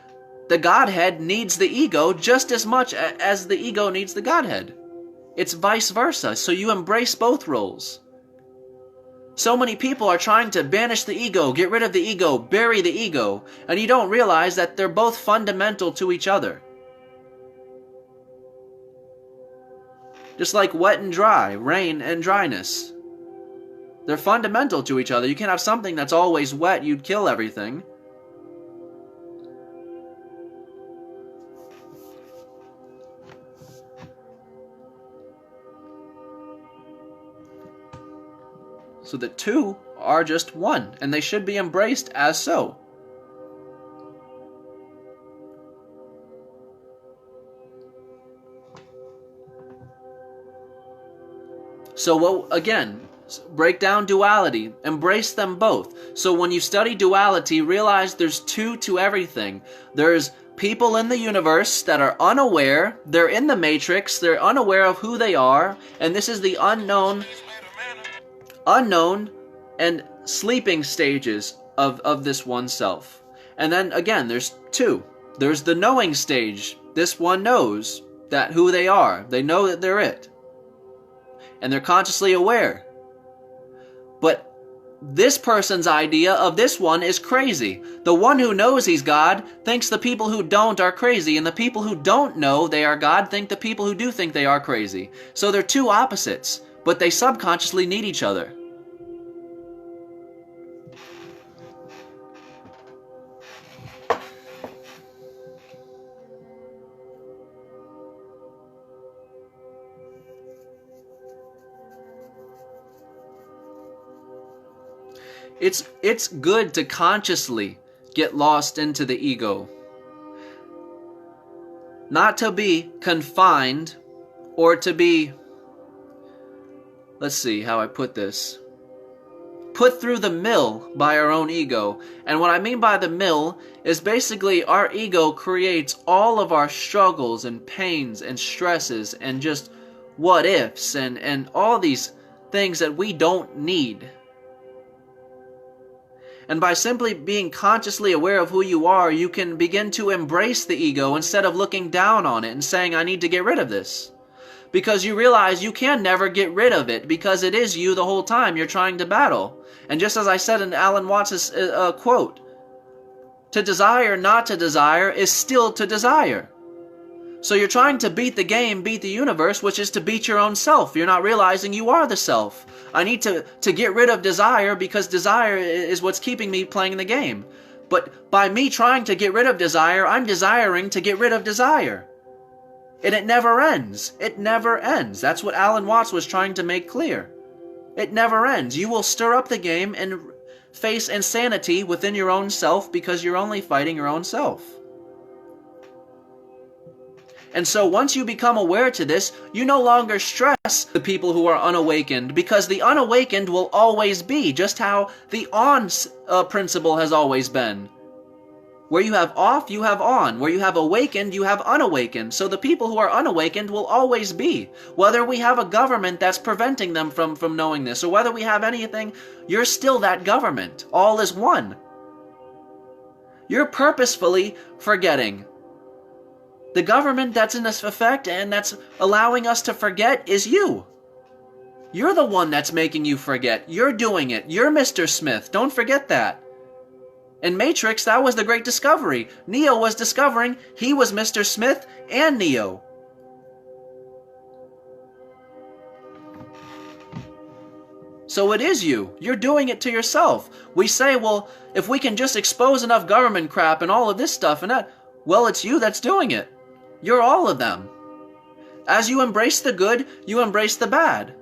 the Godhead needs the ego just as much as the ego needs the Godhead. It's vice versa, so you embrace both roles. So many people are trying to banish the ego, get rid of the ego, bury the ego, and you don't realize that they're both fundamental to each other. Just like wet and dry, rain and dryness. They're fundamental to each other. You can't have something that's always wet, you'd kill everything. So the two are just one, and they should be embraced as so. So again, break down duality, embrace them both. So when you study duality, realize there's two to everything. There's people in the universe that are unaware, they're in the matrix, they're unaware of who they are, and this is the unknown and sleeping stages of this one self. And then again, there's two. There's the knowing stage. This one knows that who they are. They know that they're it. And they're consciously aware. But this person's idea of this one is crazy. The one who knows he's God thinks the people who don't are crazy, and the people who don't know they are God think the people who do think they are crazy. So they're two opposites, but they subconsciously need each other. It's good to consciously get lost into the ego. Not to be confined or to be, let's see how I put this, put through the mill by our own ego. And what I mean by the mill is basically our ego creates all of our struggles and pains and stresses and just what ifs and all these things that we don't need. And by simply being consciously aware of who you are, you can begin to embrace the ego instead of looking down on it and saying, I need to get rid of this. Because you realize you can never get rid of it, because it is you the whole time you're trying to battle. And just as I said in Alan Watts' quote, to desire not to desire is still to desire. So you're trying to beat the game, beat the universe, which is to beat your own self. You're not realizing you are the self. I need to get rid of desire because desire is what's keeping me playing the game. But by me trying to get rid of desire, I'm desiring to get rid of desire. And it never ends. It never ends. That's what Alan Watts was trying to make clear. It never ends. You will stir up the game and face insanity within your own self because you're only fighting your own self. And so once you become aware to this, you no longer stress the people who are unawakened, because the unawakened will always be, just how the on principle has always been. Where you have off, you have on. Where you have awakened, you have unawakened. So the people who are unawakened will always be. Whether we have a government that's preventing them from knowing this, or whether we have anything, you're still that government. All is one. You're purposefully forgetting. The government that's in this effect and that's allowing us to forget is you. You're the one that's making you forget. You're doing it. You're Mr. Smith. Don't forget that. In Matrix, that was the great discovery. Neo was discovering he was Mr. Smith and Neo. So it is you. You're doing it to yourself. We say, well, if we can just expose enough government crap and all of this stuff and that, well, it's you that's doing it. You're all of them. As you embrace the good, you embrace the bad.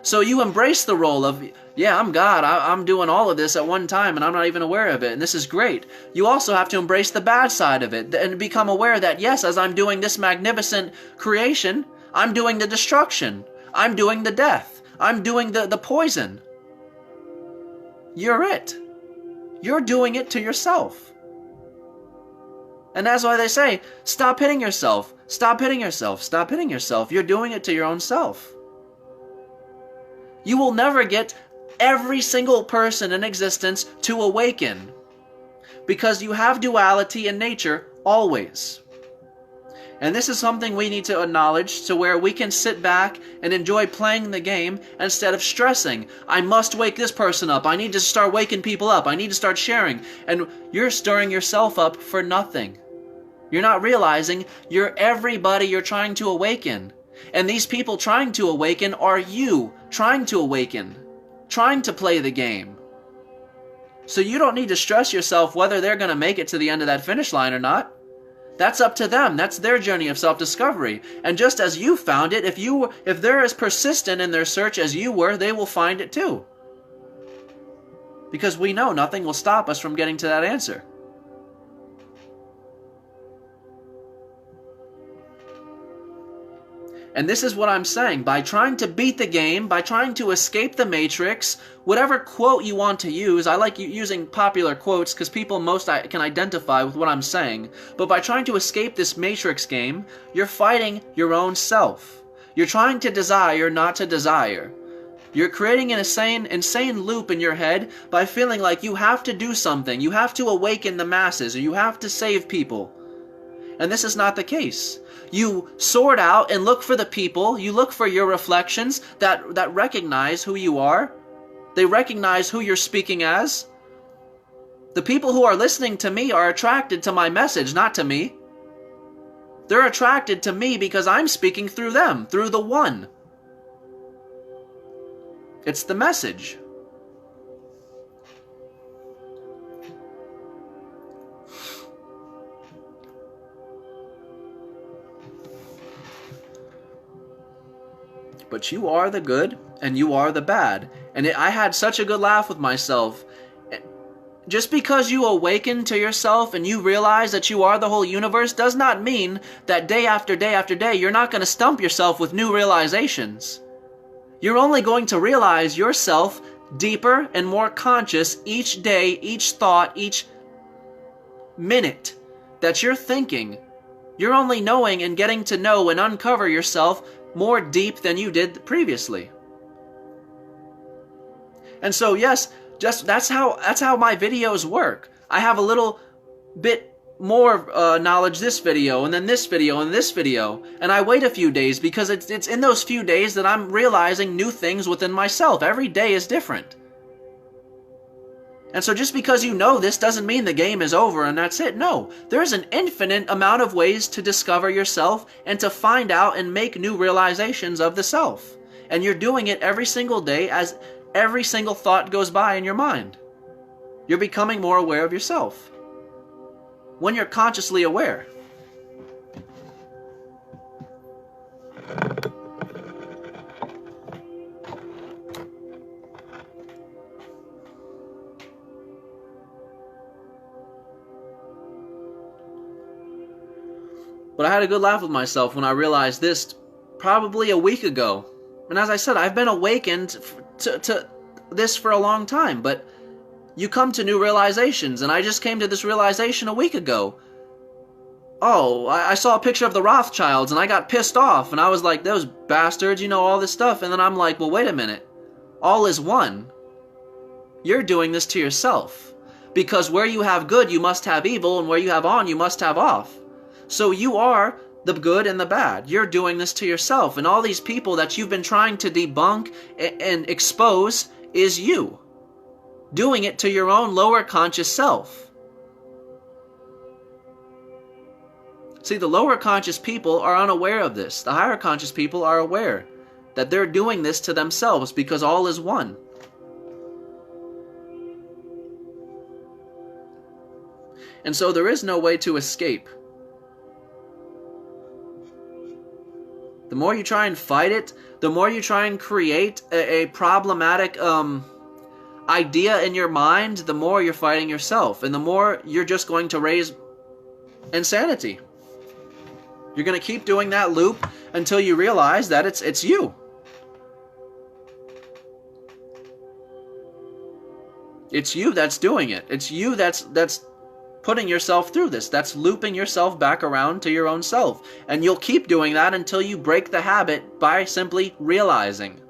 So you embrace the role of, yeah, I'm God, I'm doing all of this at one time and I'm not even aware of it, and this is great. You also have to embrace the bad side of it and become aware that, yes, as I'm doing this magnificent creation, I'm doing the destruction. I'm doing the death. I'm doing the poison. You're it. You're doing it to yourself. And that's why they say, stop hitting yourself. Stop hitting yourself. Stop hitting yourself. You're doing it to your own self. You will never get every single person in existence to awaken, because you have duality in nature always. And this is something we need to acknowledge, to where we can sit back and enjoy playing the game instead of stressing. I must wake this person up. I need to start waking people up. I need to start sharing. And you're stirring yourself up for nothing. You're not realizing you're everybody you're trying to awaken. And these people trying to awaken are you trying to awaken, trying to play the game. So you don't need to stress yourself whether they're going to make it to the end of that finish line or not. That's up to them. That's their journey of self-discovery. And just as you found it, if they're as persistent in their search as you were, they will find it too. Because we know nothing will stop us from getting to that answer. And this is what I'm saying. By trying to beat the game, by trying to escape the matrix, whatever quote you want to use, I like using popular quotes because people most can identify with what I'm saying. But by trying to escape this matrix game, you're fighting your own self. You're trying to desire not to desire. You're creating an insane loop in your head by feeling like you have to do something. You have to awaken the masses, or you have to save people. And this is not the case. You sort out and look for the people, you look for your reflections that recognize who you are. They recognize who you're speaking as. The people who are listening to me are attracted to my message, not to me. They're attracted to me because I'm speaking through them, through the one. It's the message. But you are the good and you are the bad. And I had such a good laugh with myself Just because you awaken to yourself and you realize that you are the whole universe does not mean that day after day after day you're not going to stump yourself with new realizations. You're only going to realize yourself deeper and more conscious each day, each thought, each minute that you're thinking. You're only knowing and getting to know and uncover yourself more deep than you did previously. And so yes, just that's how my videos work. I have a little bit more knowledge this video, and then this video, and this video, and I wait a few days because it's in those few days that I'm realizing new things within myself. Every day is different. And so just because you know this doesn't mean the game is over and that's it. No, there's an infinite amount of ways to discover yourself and to find out and make new realizations of the self. And you're doing it every single day as every single thought goes by in your mind. You're becoming more aware of yourself when you're consciously aware. But I had a good laugh with myself when I realized this probably a week ago. And as I said, I've been awakened to this for a long time, but you come to new realizations, and I just came to this realization a week ago. Oh, I saw a picture of the Rothschilds, and I got pissed off, and I was like, those bastards, you know, all this stuff. And then I'm like, well, wait a minute. All is one. You're doing this to yourself. Because where you have good, you must have evil, and where you have on, you must have off. So you are the good and the bad. You're doing this to yourself. And all these people that you've been trying to debunk and expose is you. Doing it to your own lower conscious self. See, the lower conscious people are unaware of this. The higher conscious people are aware that they're doing this to themselves because all is one. And so there is no way to escape. The more you try and fight it, the more you try and create a problematic idea in your mind, the more you're fighting yourself. And the more you're just going to raise insanity. You're going to keep doing that loop until you realize that it's you. It's you that's doing it. It's you that's putting yourself through this. That's looping yourself back around to your own self. And you'll keep doing that until you break the habit by simply realizing.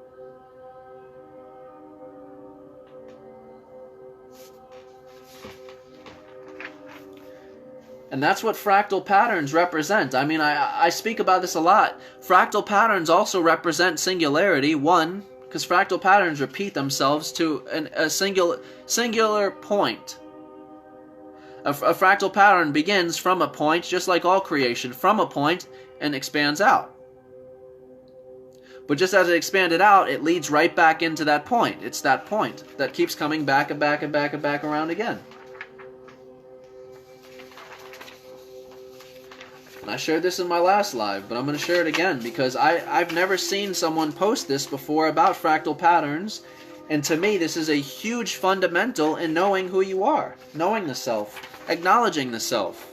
And that's what fractal patterns represent. I mean, I speak about this a lot. Fractal patterns also represent singularity. One, because fractal patterns repeat themselves to a singular point. A fractal pattern begins from a point, just like all creation, from a point, and expands out. But just as it expanded out, it leads right back into that point. It's that point that keeps coming back and back and back and back around again. And I shared this in my last live, but I'm going to share it again because I've never seen someone post this before about fractal patterns. And to me, this is a huge fundamental in knowing who you are, knowing the self, acknowledging the self.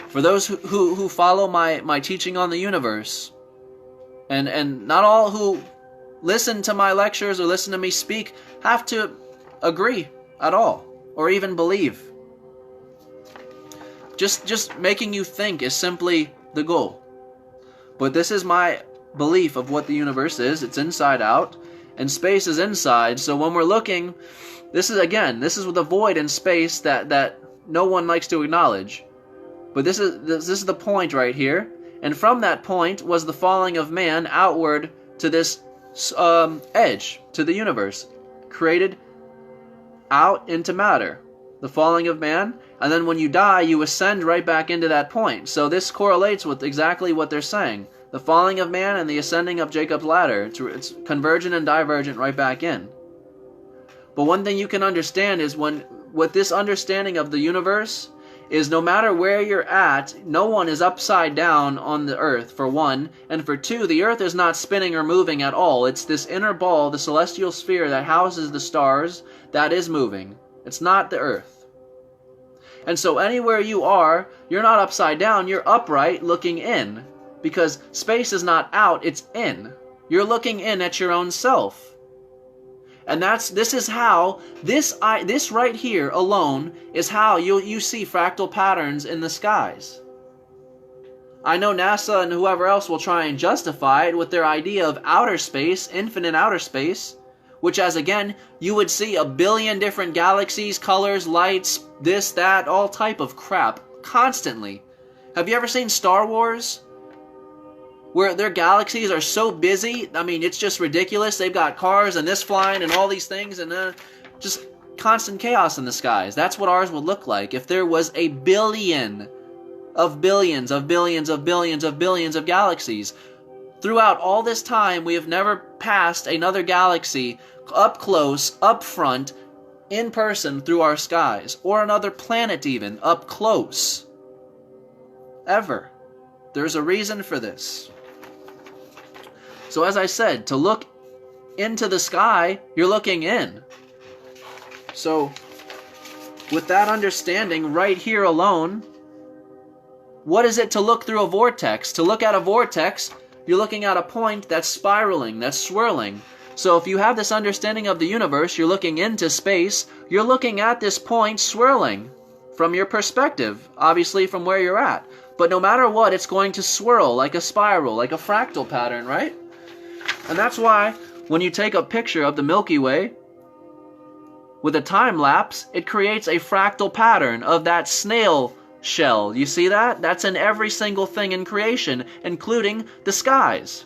For those who follow my teaching on the universe, and not all who listen to my lectures or listen to me speak have to agree at all, or even believe. Just making you think is simply the goal. But this is my belief of what the universe is. It's inside out, and space is inside. So when we're looking, this is the void in space that no one likes to acknowledge. But this is the point right here. And from that point was the falling of man outward to this edge, to the universe, created out into matter. The falling of man, and then when you die, you ascend right back into that point. So this correlates with exactly what they're saying. The falling of man and the ascending of Jacob's ladder. It's convergent and divergent right back in. But one thing you can understand is with this understanding of the universe, is no matter where you're at, no one is upside down on the earth, for one, and for two, the earth is not spinning or moving at all. It's this inner ball, the celestial sphere that houses the stars, that is moving. It's not the earth. And so anywhere you are, you're not upside down, you're upright looking in, because space is not out, it's in. You're looking in at your own self. And this is how, this right here alone is how you see fractal patterns in the skies. I know NASA and whoever else will try and justify it with their idea of outer space, infinite outer space, which as again, you would see a billion different galaxies, colors, lights, this, that, all type of crap, constantly. Have you ever seen Star Wars? Where their galaxies are so busy, I mean, it's just ridiculous. They've got cars and this flying and all these things and just constant chaos in the skies. That's what ours would look like if there was a billion of billions of billions of billions of billions of galaxies. Throughout all this time, we have never passed another galaxy up close, up front, in person through our skies, or another planet even, up close. Ever. There's a reason for this. So as I said, to look into the sky, you're looking in. So with that understanding right here alone, what is it to look through a vortex? To look at a vortex, you're looking at a point that's spiraling, that's swirling. So if you have this understanding of the universe, you're looking into space, you're looking at this point swirling from your perspective, obviously from where you're at. But no matter what, it's going to swirl like a spiral, like a fractal pattern, right? And that's why when you take a picture of the Milky Way with a time lapse, it creates a fractal pattern of that snail shell. You see that? That's in every single thing in creation, including the skies.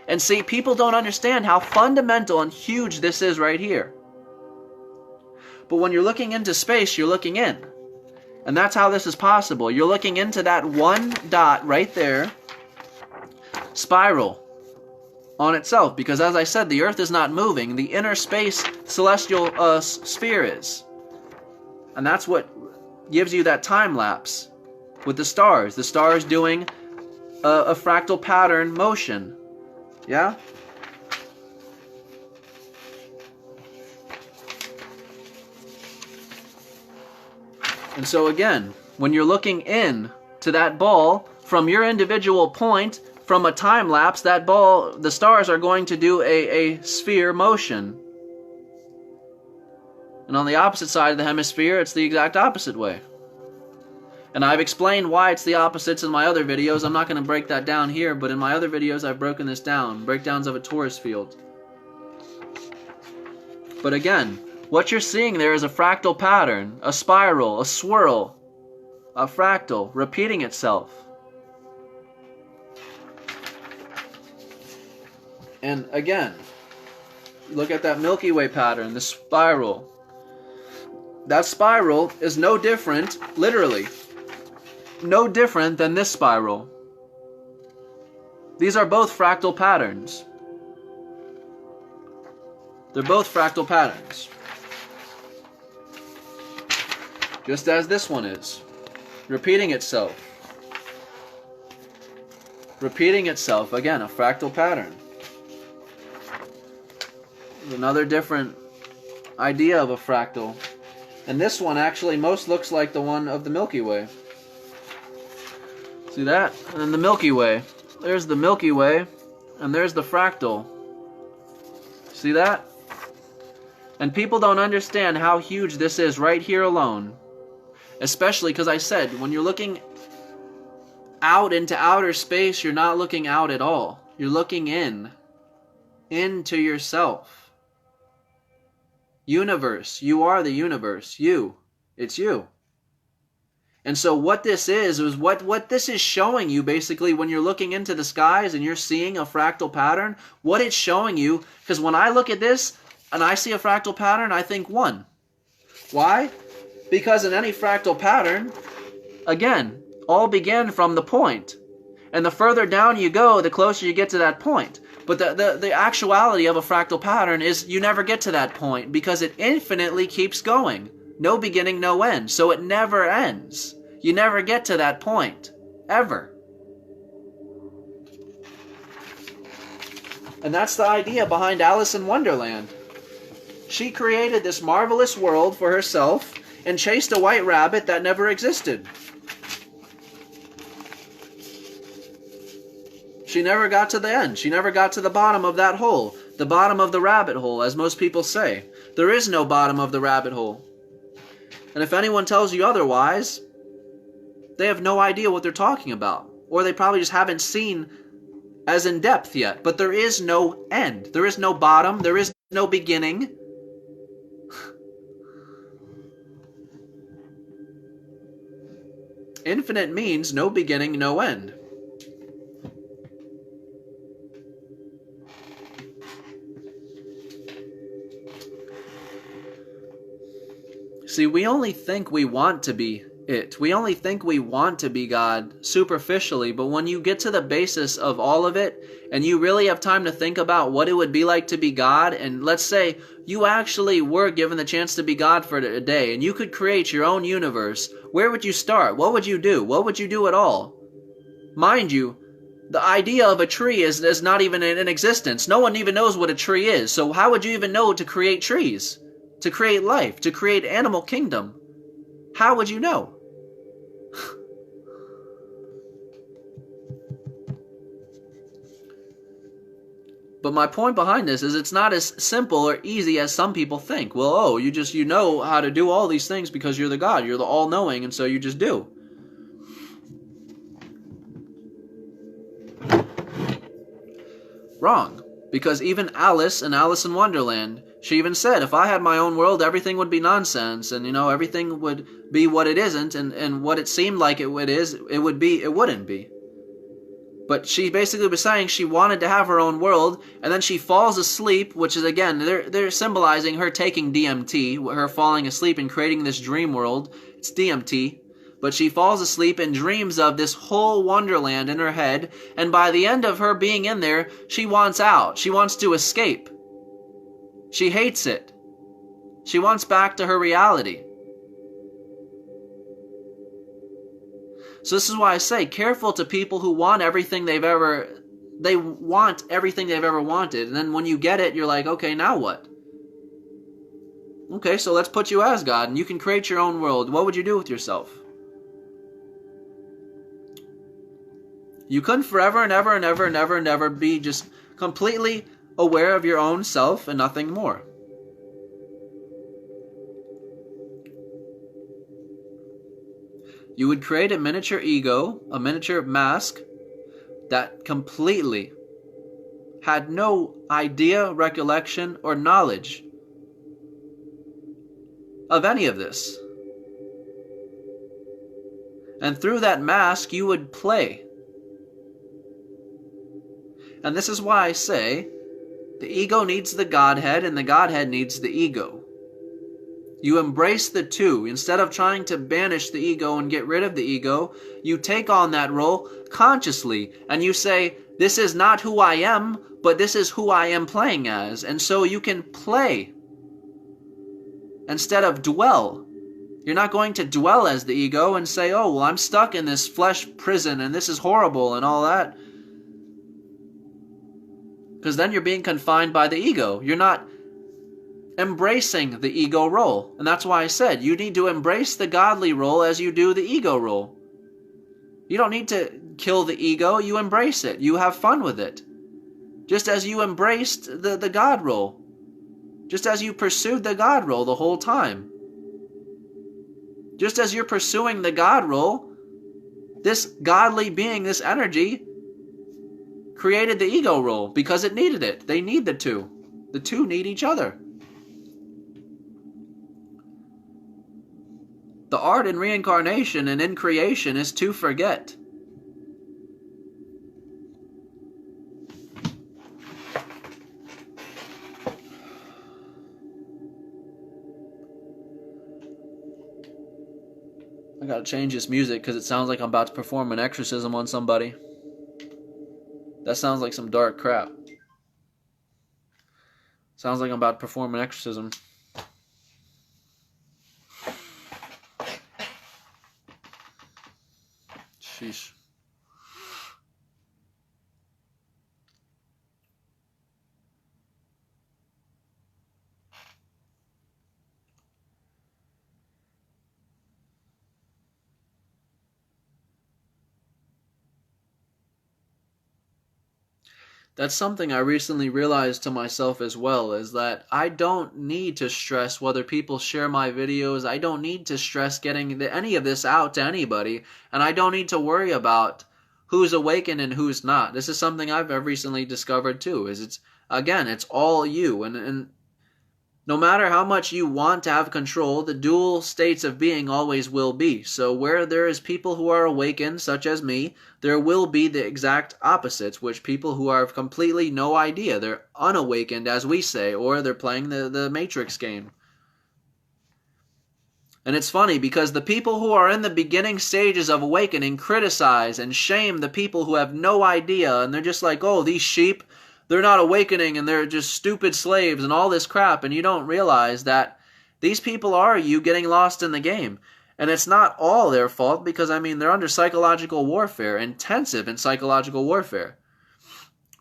And see, people don't understand how fundamental and huge this is right here. But when you're looking into space, you're looking in. And that's how this is possible. You're looking into that one dot right there, spiral on itself. Because as I said, the Earth is not moving. The inner space celestial sphere is. And that's what gives you that time lapse with the stars. The stars doing a fractal pattern motion. Yeah? And so again, when you're looking in to that ball, from your individual point, from a time lapse, that ball, the stars are going to do a sphere motion. And on the opposite side of the hemisphere, it's the exact opposite way. And I've explained why it's the opposites in my other videos. I'm not going to break that down here, but in my other videos I've broken this down. Breakdowns of a torus field. But again, what you're seeing there is a fractal pattern, a spiral, a swirl, a fractal, repeating itself. And again, look at that Milky Way pattern, the spiral. That spiral is no different, literally, no different than this spiral. These are both fractal patterns. They're both fractal patterns. Just as this one is. Repeating itself. Repeating itself. Again, a fractal pattern. Another different idea of a fractal. And this one actually most looks like the one of the Milky Way. See that? And then the Milky Way. There's the Milky Way, and there's the fractal. See that? And people don't understand how huge this is right here alone. Especially because I said, when you're looking out into outer space, you're not looking out at all. You're looking in. Into yourself. Universe. You are the universe. You. It's you. And so what this is what this is showing you basically when you're looking into the skies and you're seeing a fractal pattern. What it's showing you, because when I look at this and I see a fractal pattern, I think one. Why? Because in any fractal pattern, again, all began from the point. And the further down you go, the closer you get to that point. But the actuality of a fractal pattern is you never get to that point because it infinitely keeps going. No beginning, no end. So it never ends. You never get to that point. Ever. And that's the idea behind Alice in Wonderland. She created this marvelous world for herself and chased a white rabbit that never existed. She never got to the end. She never got to the bottom of that hole. The bottom of the rabbit hole, as most people say. There is no bottom of the rabbit hole. And if anyone tells you otherwise, they have no idea what they're talking about. Or they probably just haven't seen as in depth yet. But there is no end. There is no bottom. There is no beginning. Infinite means no beginning, no end. See, we only think we want to be it. We only think we want to be God superficially, but when you get to the basis of all of it, and you really have time to think about what it would be like to be God, and let's say you actually were given the chance to be God for a day, and you could create your own universe, where would you start? What would you do? What would you do at all? Mind you, the idea of a tree is not even in existence. No one even knows what a tree is, so how would you even know to create trees? To create life, to create animal kingdom. How would you know? But my point behind this is it's not as simple or easy as some people think. Well, oh, you know how to do all these things because you're the God. You're the all-knowing, and so you just do. Wrong. Because even Alice in Alice in Wonderland, she even said, if I had my own world, everything would be nonsense, and everything would be what it isn't, and what it seemed like it would be, it wouldn't be. But she basically was saying she wanted to have her own world, and then she falls asleep, which is, again, they're symbolizing her taking DMT, her falling asleep and creating this dream world. It's DMT. But she falls asleep and dreams of this whole wonderland in her head, and by the end of her being in there, she wants out. She wants to escape. She hates it. She wants back to her reality. So this is why I say, careful to people who want everything they want everything they've ever wanted, and then when you get it, you're like, okay, now what? Okay, so let's put you as God, and you can create your own world. What would you do with yourself? You couldn't forever and ever and ever and ever and ever be just completely aware of your own self and nothing more. You would create a miniature ego, a miniature mask, that completely had no idea, recollection, or knowledge of any of this. And through that mask, you would play. And this is why I say, the ego needs the Godhead, and the Godhead needs the ego. You embrace the two. Instead of trying to banish the ego and get rid of the ego, you take on that role consciously, and you say, this is not who I am, but this is who I am playing as. And so you can play instead of dwell. You're not going to dwell as the ego and say, oh, well, I'm stuck in this flesh prison, and this is horrible, and all that. Because then you're being confined by the ego. You're not embracing the ego role. And that's why I said you need to embrace the godly role as you do the ego role. You don't need to kill the ego. You embrace it. You have fun with it. Just as you embraced the God role. Just as you pursued the God role the whole time. Just as you're pursuing the God role, this godly being, this energy, created the ego role because it needed it. They need the two. The two need each other. The art in reincarnation and in creation is to forget. I gotta change this music because it sounds like I'm about to perform an exorcism on somebody. That sounds like some dark crap. Sounds like I'm about to perform an exorcism. Sheesh. That's something I recently realized to myself as well, is that I don't need to stress whether people share my videos. I don't need to stress getting any of this out to anybody, and I don't need to worry about who's awakened and who's not. This is something I've recently discovered too, is it's all you, and no matter how much you want to have control, the dual states of being always will be. So where there is people who are awakened, such as me, there will be the exact opposites, which people who are completely no idea. They're unawakened, as we say, or they're playing the Matrix game. And it's funny because the people who are in the beginning stages of awakening criticize and shame the people who have no idea, and they're just like, oh, these sheep, they're not awakening and they're just stupid slaves and all this crap, and you don't realize that these people are you getting lost in the game. And it's not all their fault because, I mean, they're under psychological warfare, intensive in psychological warfare.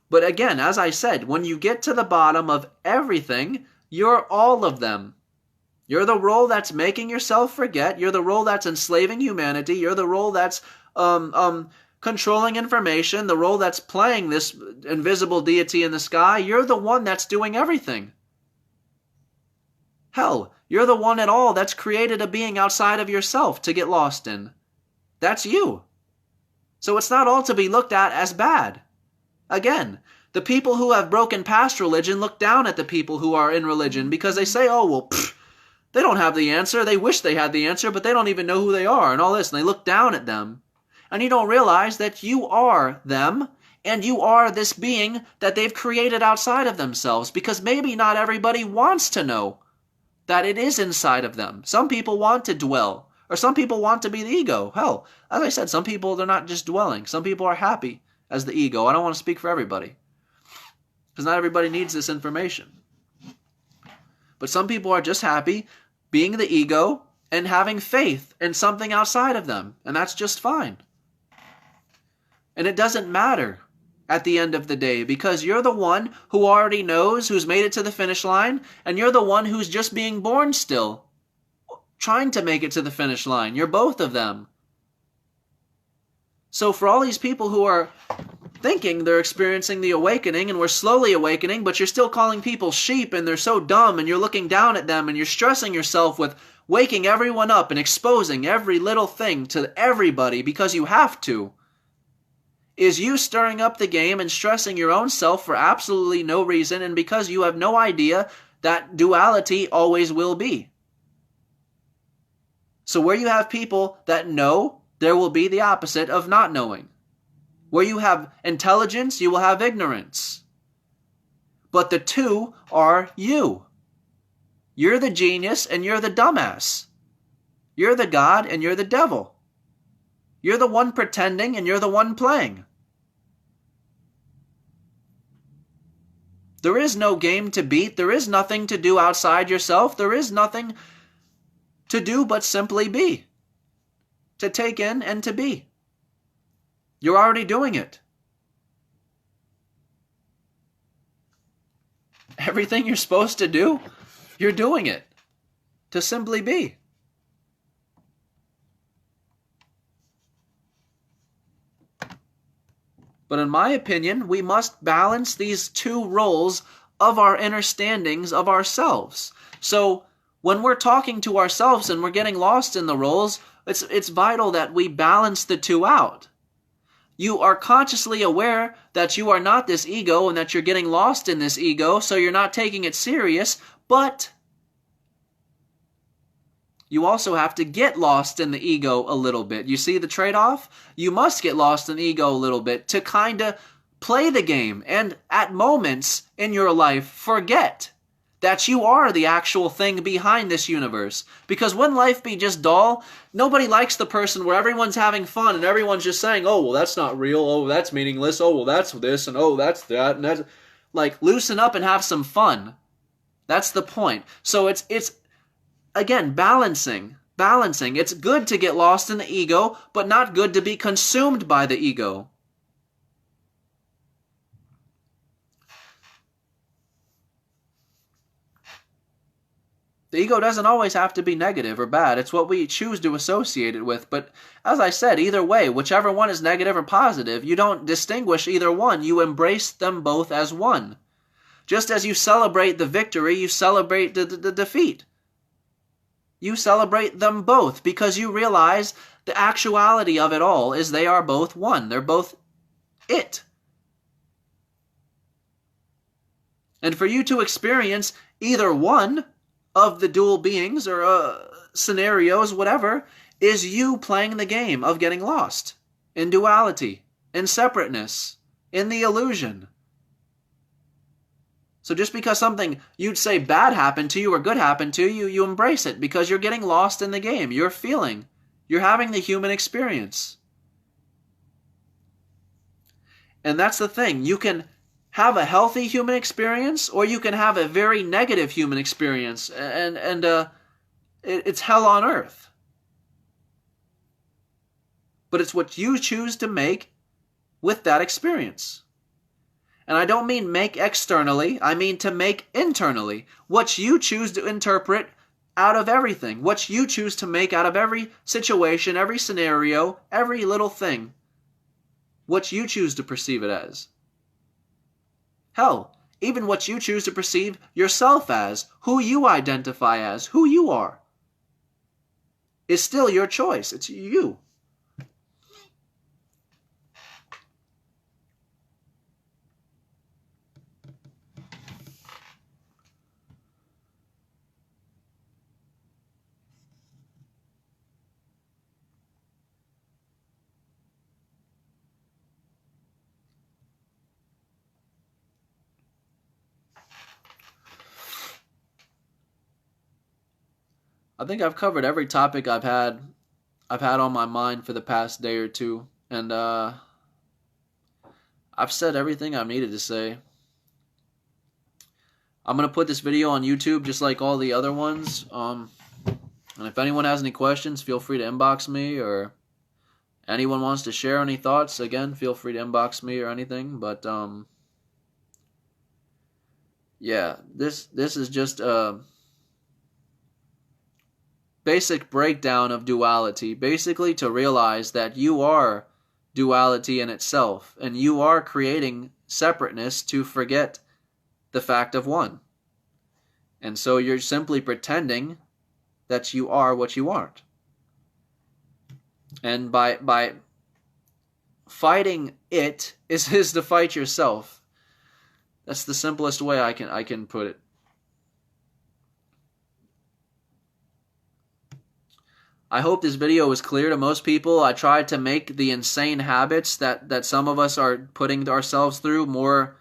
But again, as I said, when you get to the bottom of everything, you're all of them. You're the role that's making yourself forget. You're the role that's enslaving humanity. You're the role that's controlling information, the role that's playing this invisible deity in the sky. You're the one that's doing everything. Hell, you're the one at all that's created a being outside of yourself to get lost in. That's you. So it's not all to be looked at as bad. Again, the people who have broken past religion look down at the people who are in religion because they say, oh, well, they don't have the answer. They wish they had the answer, but they don't even know who they are and all this. And they look down at them. And you don't realize that you are them, and you are this being that they've created outside of themselves, because maybe not everybody wants to know that it is inside of them. Some people want to dwell, or some people want to be the ego. Hell, as I said, some people, they're not just dwelling. Some people are happy as the ego. I don't want to speak for everybody, because not everybody needs this information. But some people are just happy being the ego and having faith in something outside of them, and that's just fine. And it doesn't matter at the end of the day, because you're the one who already knows, who's made it to the finish line, and you're the one who's just being born still, trying to make it to the finish line. You're both of them. So for all these people who are thinking they're experiencing the awakening, and we're slowly awakening, but you're still calling people sheep, and they're so dumb, and you're looking down at them, and you're stressing yourself with waking everyone up and exposing every little thing to everybody because you have to, is you stirring up the game and stressing your own self for absolutely no reason, and because you have no idea that duality always will be. So where you have people that know, there will be the opposite of not knowing. Where you have intelligence, you will have ignorance. But the two are you. You're the genius and you're the dumbass. You're the God and you're the devil. You're the one pretending and you're the one playing. There is no game to beat. There is nothing to do outside yourself. There is nothing to do but simply be. To take in and to be. You're already doing it. Everything you're supposed to do, you're doing it. To simply be. But in my opinion, we must balance these two roles of our understandings of ourselves. So when we're talking to ourselves and we're getting lost in the roles, it's vital that we balance the two out. You are consciously aware that you are not this ego and that you're getting lost in this ego, so you're not taking it serious, but you also have to get lost in the ego a little bit. You see the trade-off? You must get lost in the ego a little bit to kind of play the game and at moments in your life forget that you are the actual thing behind this universe. Because when life be just dull, nobody likes the person where everyone's having fun and everyone's just saying, oh, well, that's not real, oh, that's meaningless, oh, well, that's this, and oh, that's that, and that's... Like, loosen up and have some fun. That's the point. So it's again, balancing Balancing. It's good to get lost in the ego, but not good to be consumed by the ego. The ego doesn't always have to be negative or bad. It's what we choose to associate it with. But as I said, either way, whichever one is negative or positive, you don't distinguish either one. You embrace them both as one. Just as you celebrate the victory, you celebrate the defeat. You celebrate them both because you realize the actuality of it all is they are both one. They're both it. And for you to experience either one of the dual beings or scenarios, whatever, is you playing the game of getting lost in duality, in separateness, in the illusion. So just because something you'd say bad happened to you or good happened to you, you embrace it because you're getting lost in the game. You're feeling. You're having the human experience. And that's the thing. You can have a healthy human experience or you can have a very negative human experience. And it's hell on earth. But it's what you choose to make with that experience. And I don't mean make externally, I mean to make internally. What you choose to interpret out of everything. What you choose to make out of every situation, every scenario, every little thing. What you choose to perceive it as. Hell, even what you choose to perceive yourself as, who you identify as, who you are, is still your choice. It's you. I think I've covered every topic I've had on my mind for the past day or two, and I've said everything I've needed to say. I'm gonna put this video on YouTube just like all the other ones. And if anyone has any questions, feel free to inbox me, or anyone wants to share any thoughts, again, feel free to inbox me or anything. But yeah, this is just a basic breakdown of duality, basically to realize that you are duality in itself, and you are creating separateness to forget the fact of one. And so you're simply pretending that you are what you aren't. And by fighting it is to fight yourself. That's the simplest way I can put it. I hope this video was clear to most people. I tried to make the insane habits that some of us are putting ourselves through more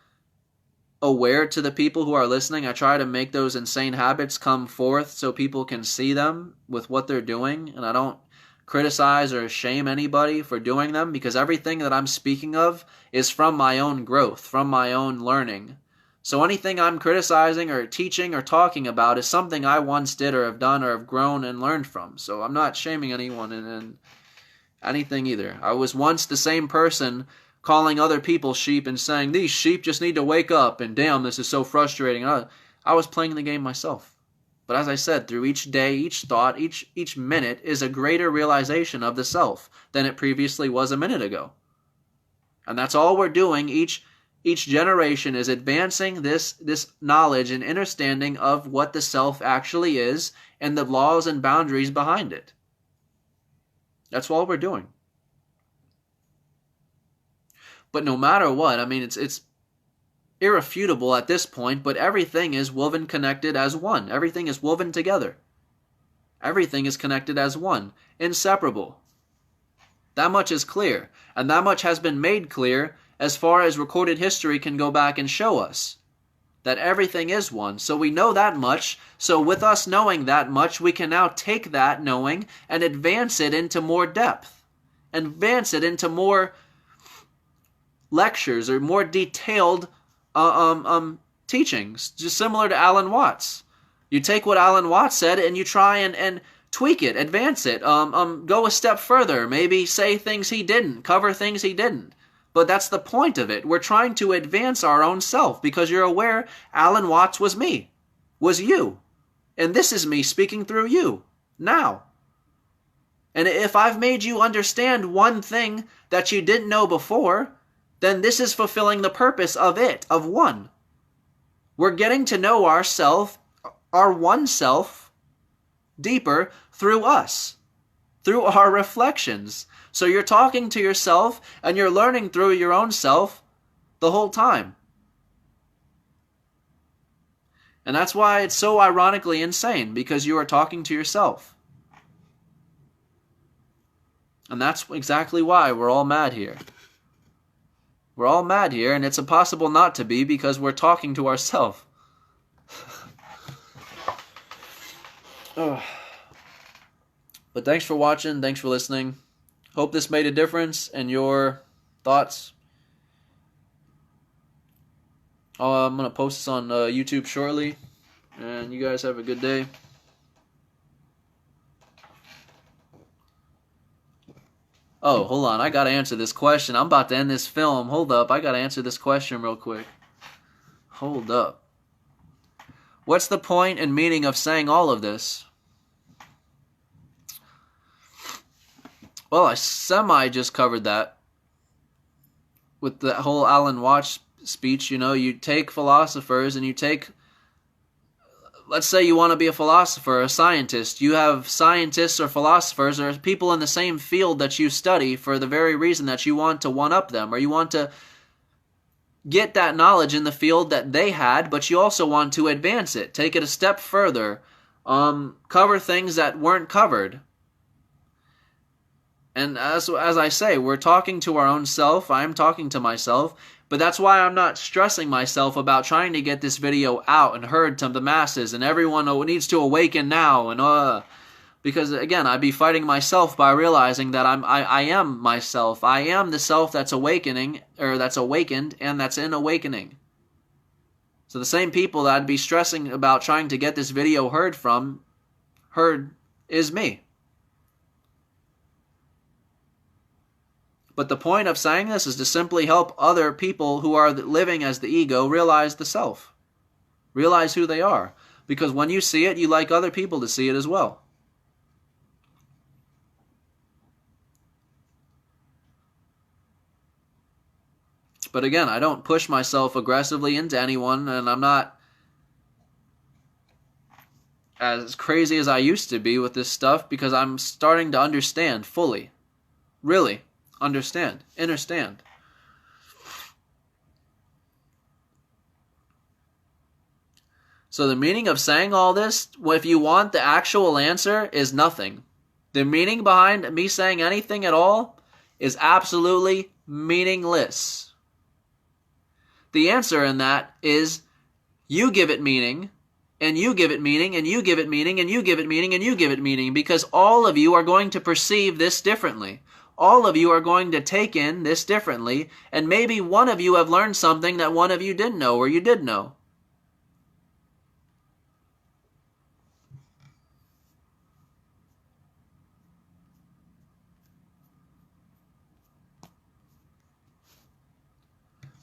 aware to the people who are listening. I try to make those insane habits come forth so people can see them with what they're doing. And I don't criticize or shame anybody for doing them, because everything that I'm speaking of is from my own growth, from my own learning. So anything I'm criticizing or teaching or talking about is something I once did or have done or have grown and learned from. So I'm not shaming anyone in anything either. I was once the same person calling other people sheep and saying, these sheep just need to wake up, and damn, this is so frustrating. I was playing the game myself. But as I said, through each day, each thought, each minute is a greater realization of the self than it previously was a minute ago. And that's all we're doing. Each generation is advancing this knowledge and understanding of what the self actually is and the laws and boundaries behind it. That's all we're doing. But no matter what, I mean, it's irrefutable at this point, but everything is woven connected as one. Everything is woven together. Everything is connected as one, inseparable. That much is clear, and that much has been made clear as far as recorded history can go back and show us. That everything is one. So we know that much. So with us knowing that much, we can now take that knowing and advance it into more depth. Advance it into more lectures or more detailed teachings. Just similar to Alan Watts. You take what Alan Watts said and you try and tweak it, advance it, go a step further, maybe say things he didn't, cover things he didn't. But that's the point of it. We're trying to advance our own self, because you're aware Alan Watts was me, was you. And this is me speaking through you, now. And if I've made you understand one thing that you didn't know before, then this is fulfilling the purpose of it, of one. We're getting to know ourself, our one self, deeper through us, through our reflections. So you're talking to yourself and you're learning through your own self the whole time. And that's why it's so ironically insane, because you are talking to yourself. And that's exactly why we're all mad here. We're all mad here, and it's impossible not to be, because we're talking to ourselves. But thanks for watching. Thanks for listening. Hope this made a difference in your thoughts. I'm going to post this on YouTube shortly. And you guys have a good day. Oh, hold on. I got to answer this question. I'm about to end this film. Hold up. I got to answer this question real quick. Hold up. What's the point and meaning of saying all of this? Well, I semi just covered that with the whole Alan Watts speech. You know, you take philosophers and you take, let's say you want to be a philosopher, a scientist. You have scientists or philosophers or people in the same field that you study for the very reason that you want to one-up them, or you want to get that knowledge in the field that they had, but you also want to advance it, take it a step further, cover things that weren't covered. And as I say, we're talking to our own self. I'm talking to myself. But that's why I'm not stressing myself about trying to get this video out and heard to the masses, and everyone needs to awaken now. And because again, I'd be fighting myself by realizing that I am myself. I am the self that's awakening, or that's awakened, and that's in awakening. So the same people that I'd be stressing about trying to get this video heard is me. But the point of saying this is to simply help other people who are living as the ego realize the self. Realize who they are. Because when you see it, you like other people to see it as well. But again, I don't push myself aggressively into anyone, and I'm not as crazy as I used to be with this stuff, because I'm starting to understand fully. Really. Understand. Understand. So the meaning of saying all this, if you want the actual answer, is nothing. The meaning behind me saying anything at all is absolutely meaningless. The answer in that is you give it meaning, and you give it meaning, and you give it meaning, and you give it meaning, and you give it meaning, because all of you are going to perceive this differently. All of you are going to take in this differently, and maybe one of you have learned something that one of you didn't know, or you did know.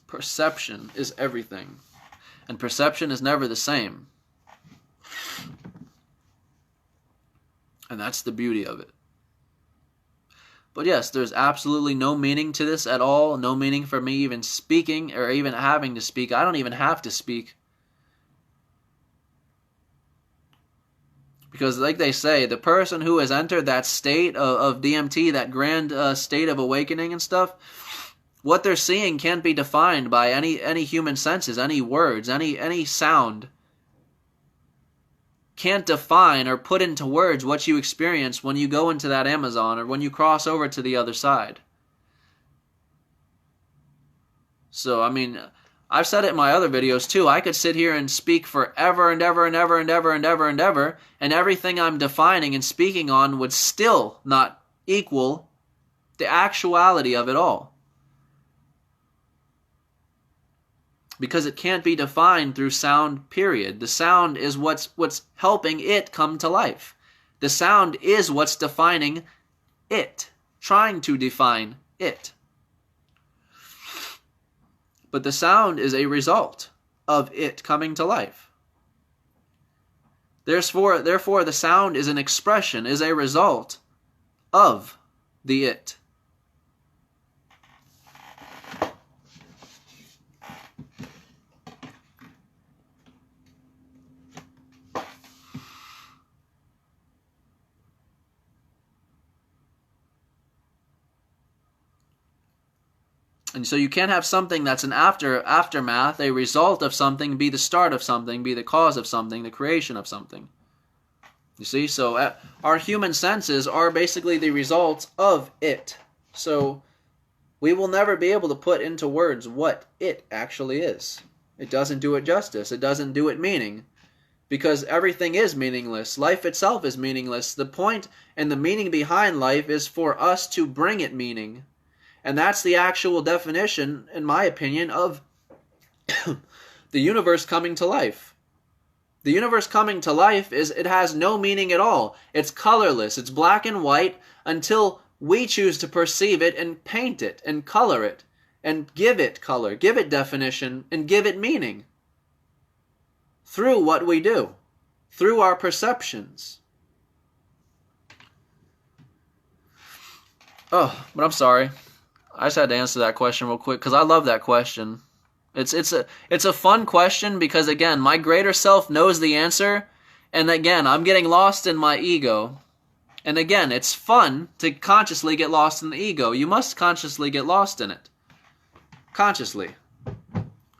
Perception is everything, and perception is never the same. And that's the beauty of it. But yes, there's absolutely no meaning to this at all. No meaning for me even speaking or even having to speak. I don't even have to speak. Because like they say, the person who has entered that state of DMT, that grand state of awakening and stuff, what they're seeing can't be defined by any human senses, any words, any sound. Can't define or put into words what you experience when you go into that Amazon or when you cross over to the other side. So, I mean, I've said it in my other videos too. I could sit here and speak forever and ever and ever and ever and ever and ever, and everything I'm defining and speaking on would still not equal the actuality of it all. Because it can't be defined through sound, period. The sound is what's helping it come to life. The sound is what's defining it, trying to define it. But the sound is a result of it coming to life. Therefore, the sound is an expression, is a result of the it. And so you can't have something that's an aftermath, a result of something, be the start of something, be the cause of something, the creation of something. You see, so our human senses are basically the results of it. So we will never be able to put into words what it actually is. It doesn't do it justice. It doesn't do it meaning. Because everything is meaningless. Life itself is meaningless. The point and the meaning behind life is for us to bring it meaning. And that's the actual definition, in my opinion, of the universe coming to life. The universe coming to life is, it has no meaning at all. It's colorless. It's black and white until we choose to perceive it and paint it and color it and give it color, give it definition, and give it meaning. Through what we do, through our perceptions. Oh, but I'm sorry. I just had to answer that question real quick because I love that question. It's a fun question because, again, my greater self knows the answer, and again, I'm getting lost in my ego. And again, it's fun to consciously get lost in the ego. You must consciously get lost in it. Consciously.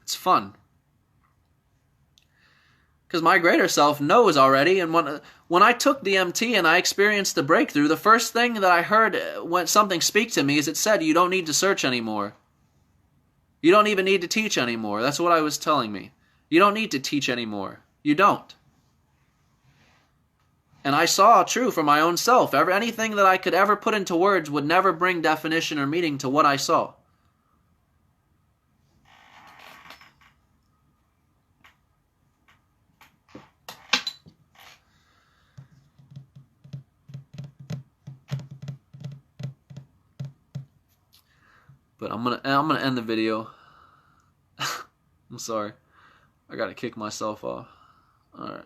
It's fun. Because my greater self knows already, and when I took DMT and I experienced the breakthrough, the first thing that I heard when something speak to me is it said, you don't need to search anymore. You don't even need to teach anymore. That's what I was telling me. You don't need to teach anymore. You don't. And I saw true for my own self. Anything that I could ever put into words would never bring definition or meaning to what I saw. But I'm gonna end the video. I'm sorry. I gotta kick myself off. Alright.